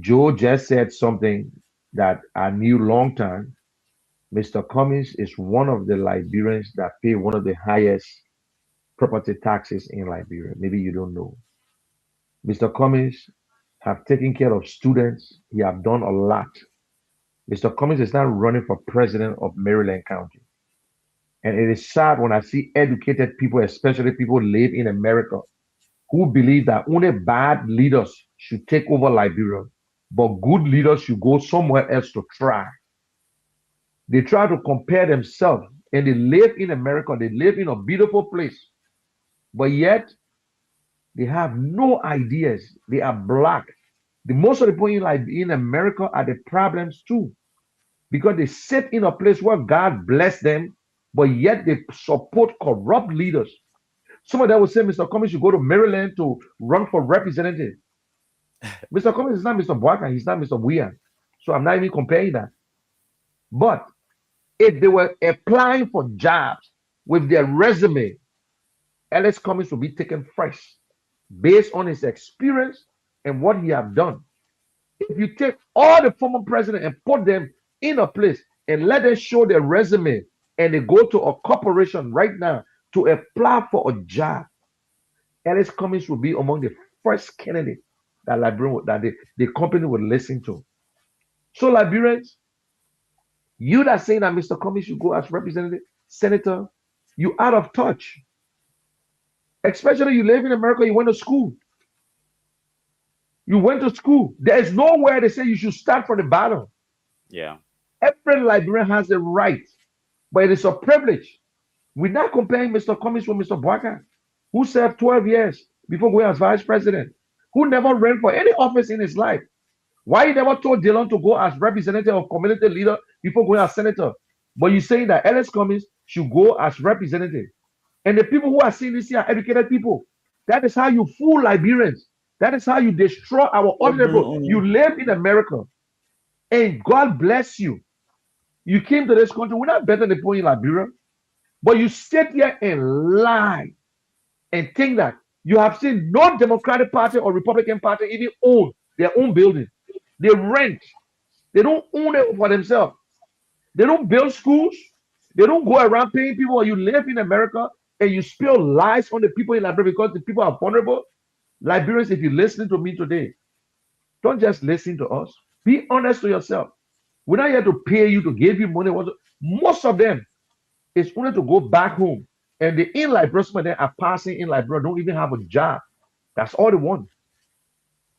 Joe just said something that I knew long time. Mr. Cummings is one of the Liberians that pay one of the highest property taxes in Liberia. Maybe you don't know. Mr. Cummings have taken care of students. He have done a lot. Mr. Cummings is now running for president of Maryland County. And it is sad when I see educated people, especially people live in America, who believe that only bad leaders should take over Liberia, but good leaders should go somewhere else to try. They try to compare themselves, and they live in America. They live in a beautiful place, but yet they have no ideas. They are black. The most of the people in America are the problems too, because they sit in a place where God bless them, but yet they support corrupt leaders. Some of them will say Mr. Cummings should go to Maryland to run for representative. Mr. Cummings is not Mr. Boyka, he's not Mr. Weir. So I'm not even comparing that. But if they were applying for jobs with their resume, Alex Cummings will be taken first based on his experience and what he have done. If you take all the former president and put them in a place and let them show their resume and they go to a corporation right now to apply for a job, Alex Cummings will be among the first candidate that the company would listen to. So Liberians, you that saying that Mr. Cummings should go as representative, senator, you out of touch. Especially you live in America, you went to school. You went to school. There is nowhere they say you should start from the bottom. Yeah. Every Liberian has a right, but it is a privilege. We're not comparing Mr. Cummings with Mr. Boakai, who served 12 years before going as vice president, who never ran for any office in his life. Why you never told Dylan to go as representative or community leader before going as senator? But you're saying that Ellis Cummings should go as representative. And the people who are saying this here are educated people. That is how you fool Liberians. That is how you destroy our ordinary people. You live in America and God bless you. You came to this country. We're not better than people in Liberia. But you sit here and lie and think that you have seen no Democratic Party or Republican Party even own their own building. They rent. They don't own it for themselves. They don't build schools. They don't go around paying people. You live in America and you spill lies on the people in Liberia because the people are vulnerable. Liberians, if you're listening to me today, don't just listen to us. Be honest to yourself. We're not here to pay you to give you money. Most of them is only to go back home. And the in Liberians that are passing in Liberia don't even have a job. That's all they want.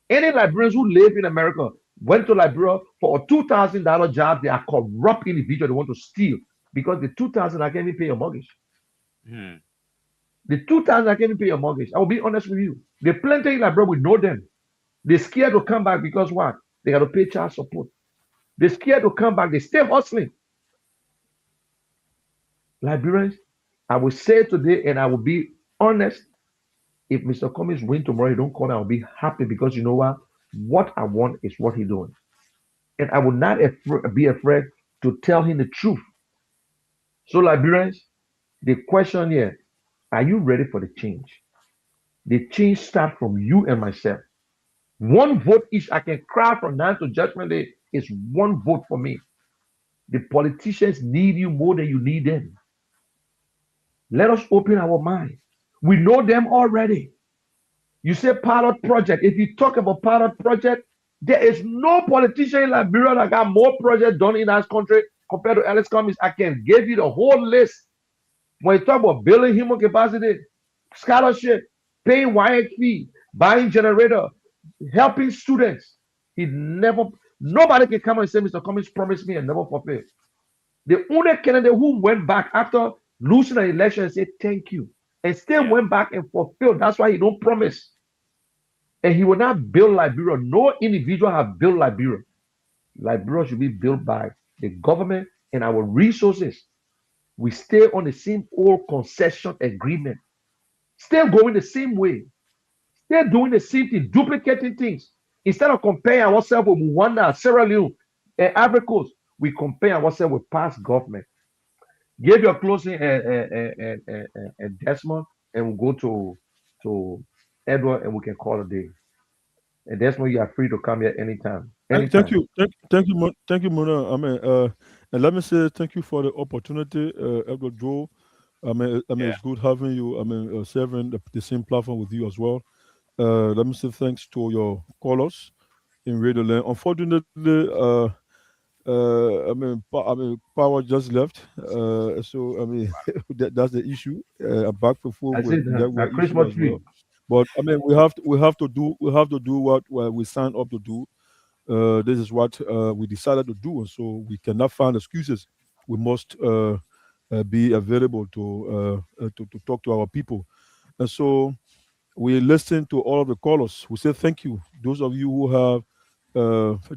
Any Liberians who live in America went to Liberia for a $2,000 job. They are corrupt individuals. They want to steal because the 2,000 I can't even pay your mortgage. Hmm. The 2,000 I can't even pay your mortgage. I will be honest with you. The plenty in Liberia, we know them. They're scared to come back because what? They got to pay child support. They're scared to come back. They stay hustling. Liberians, I will say today, and I will be honest. If Mr. Cummings win tomorrow, he don't call me, I'll be happy because you know what? What I want is what he's doing. And I will not be afraid to tell him the truth. So, Liberians, the question here, are you ready for the change? The change starts from you and myself. One vote each. I can cry from now to judgment day. It's one vote for me. The politicians need you more than you need them. Let us open our mind. We know them already. You say pilot project. If you talk about pilot project, there is no politician in Liberia that got more projects done in that country compared to Ellis Cummings. I can give you the whole list. When you talk about building human capacity, scholarship, paying WIAC fee, buying generator, helping students, nobody can come and say Mr. Cummings promised me and never fulfilled. The only candidate who went back after losing an election and said thank you and still went back and fulfilled. That's why he don't promise. And he will not build Liberia. No individual have built Liberia. Liberia should be built by the government and our resources. We stay on the same old concession agreement, still going the same way, still doing the same thing, duplicating things. Instead of comparing ourselves with Rwanda, Sierra Leone, and Ivory Coast, we compare ourselves with past government. Give your closing and Desmond, and we'll go to Edward, and we can call it a day. And Desmond, you are free to come here anytime. Thank Anytime. you, thank you, Mona. And let me say thank you for the opportunity, Edward Joe. Yeah. It's good having you. Serving the same platform with you as well. Let me say thanks to your callers in Radio Land. Unfortunately, power just left. So that's the issue. Back before I with said that network issue Christmas as well. tree. But we have to do what we signed up to do. This is what we decided to do, and so we cannot find excuses. We must be available to talk to our people, and so we listen to all of the callers. We say thank you. Those of you who have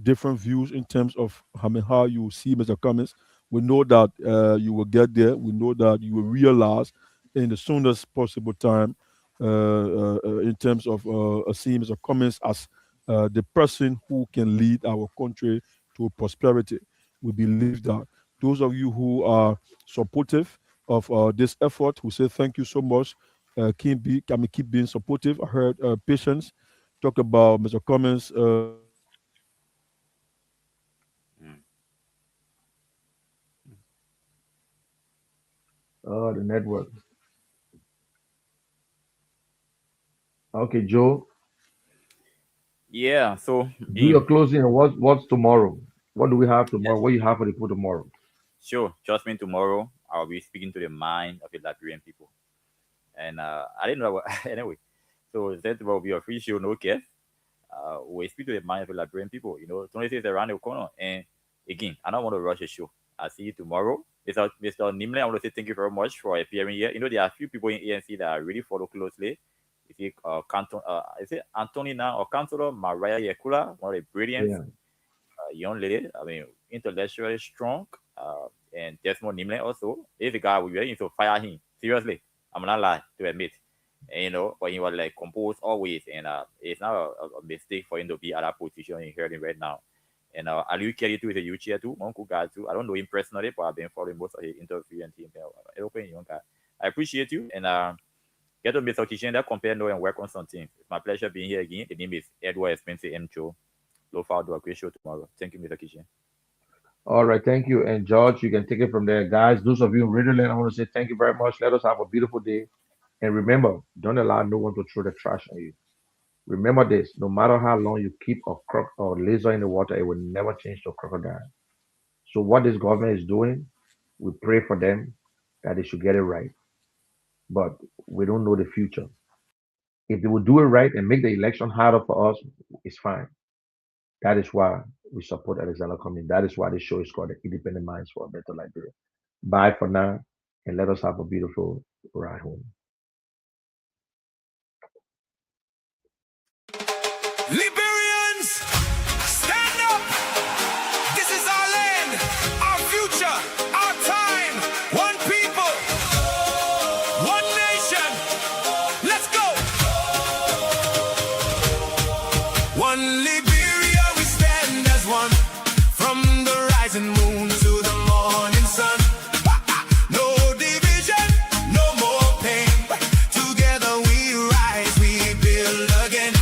different views in terms of how you see Mr. Cummings, we know that you will get there. We know that you will realize in the soonest possible time in terms of seeing Mr. Cummings as the person who can lead our country to prosperity. We believe that. Those of you who are supportive of this effort, we say thank you so much. Keep being supportive. I heard Patience talk about Mr. Cummings. Oh, the network. Okay, Joe. Yeah. So, Do your closing and what's tomorrow? What do we have tomorrow? yes, What you have for the people tomorrow? sure. Trust me, tomorrow I'll be speaking to the mind of the Liberian people. And I didn't know what, anyway. So that will be a free show, no care. We speak to the mind of the Liberian people. 26 is around the corner. And again, I don't want to rush the show. I'll see you tomorrow. Mr. Nimle, I want to say thank you very much for appearing here. There are a few people in ANC that I really follow closely. You see, is it Antonina or Councilor Mariah Yekula, one of the brilliant Yeah. young lady. I mean, intellectually strong. And Desmond Nimle also. He's a guy we were to fire him. Seriously, I'm not lying to admit. And, but he was like composed always, and it's not a mistake for him to be at that position in hearing right now. And Aliu Kelly too is a youth chair too, Uncle guy too. I don't know him personally, but I've been following most of his interview and team. Open young guy. I appreciate you and get to Mr. Kishen that compare know and work on something. It's my pleasure being here again. The name is Edward Spencer M. Cho. Look forward to a great show tomorrow. Thank you, Mr. Kishen. All right, thank you. And George, you can take it from there. Guys, those of you in Riverland, I want to say thank you very much. Let us have a beautiful day. And remember, don't allow no one to throw the trash on you. Remember this, no matter how long you keep a croc or laser in the water, it will never change to a crocodile. So what this government is doing, we pray for them that they should get it right. But we don't know the future. If they will do it right and make the election harder for us, it's fine. That is why we support Alexander Cummings. That is why this show is called the Independent Minds for a Better Liberia. Bye for now, and let us have a beautiful ride home. Liberians, stand up! This is our land, our future, our time. One people, one nation. Let's go! One Liberia, we stand as one. From the rising moon to the morning sun. No division, no more pain. Together we rise, we build again.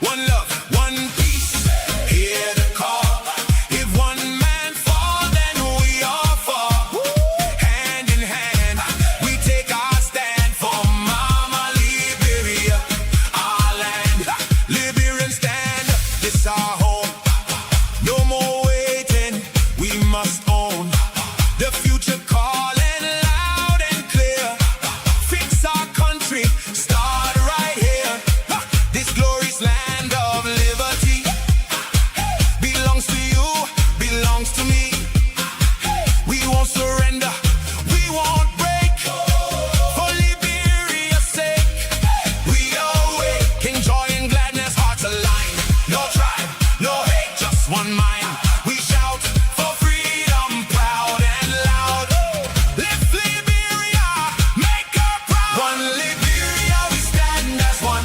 One love, one peace, hear the call. If one man fall, then we all fall. Hand in hand, we take our stand for Mama Liberia, our land. Liberian stand up, this our home. No more waiting, we must own. The future calling loud and clear. Fix our country, start right here. This glorious land of liberty belongs to you, belongs to me. We won't surrender, we won't break. For Liberia's sake, we awake in joy and gladness, hearts aligned. No tribe, no hate, just one mind. We shout for freedom, proud and loud. Lift Liberia, make her proud. One Liberia, we stand as one.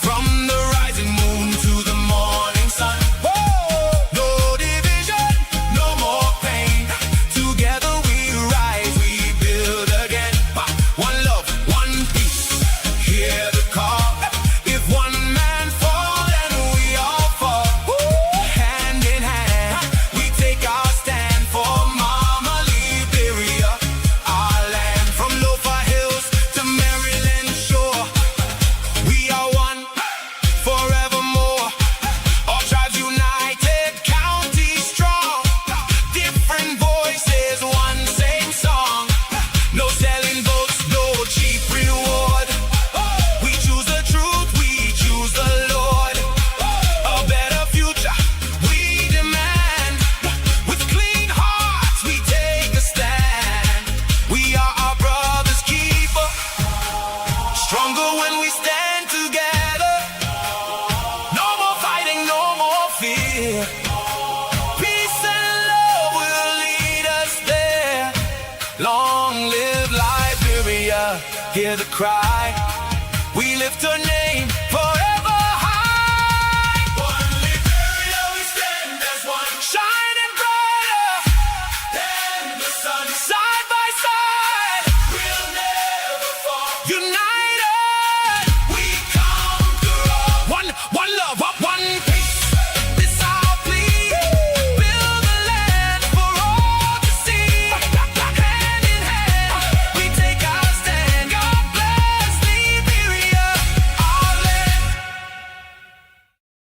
From the rising moon to the morning sun. No division, no more pain. Together we rise, we build again. One love, one peace, hear the call. If one man fall, then we all fall. Hand in hand, we take our stand for Mama Liberia, our land. From Lofa Hills to Maryland shore, we are one forevermore. All tribes united, county strong. Different voices, one same song. No selling votes, no cheap reward. We choose the truth, we choose the Lord. A better future, we demand. With clean hearts, we take a stand. We are our brother's keeper. Stronger when we stand together. No more fighting, no more fear. Peace and love will lead us there. Long live Liberia, hear the cry.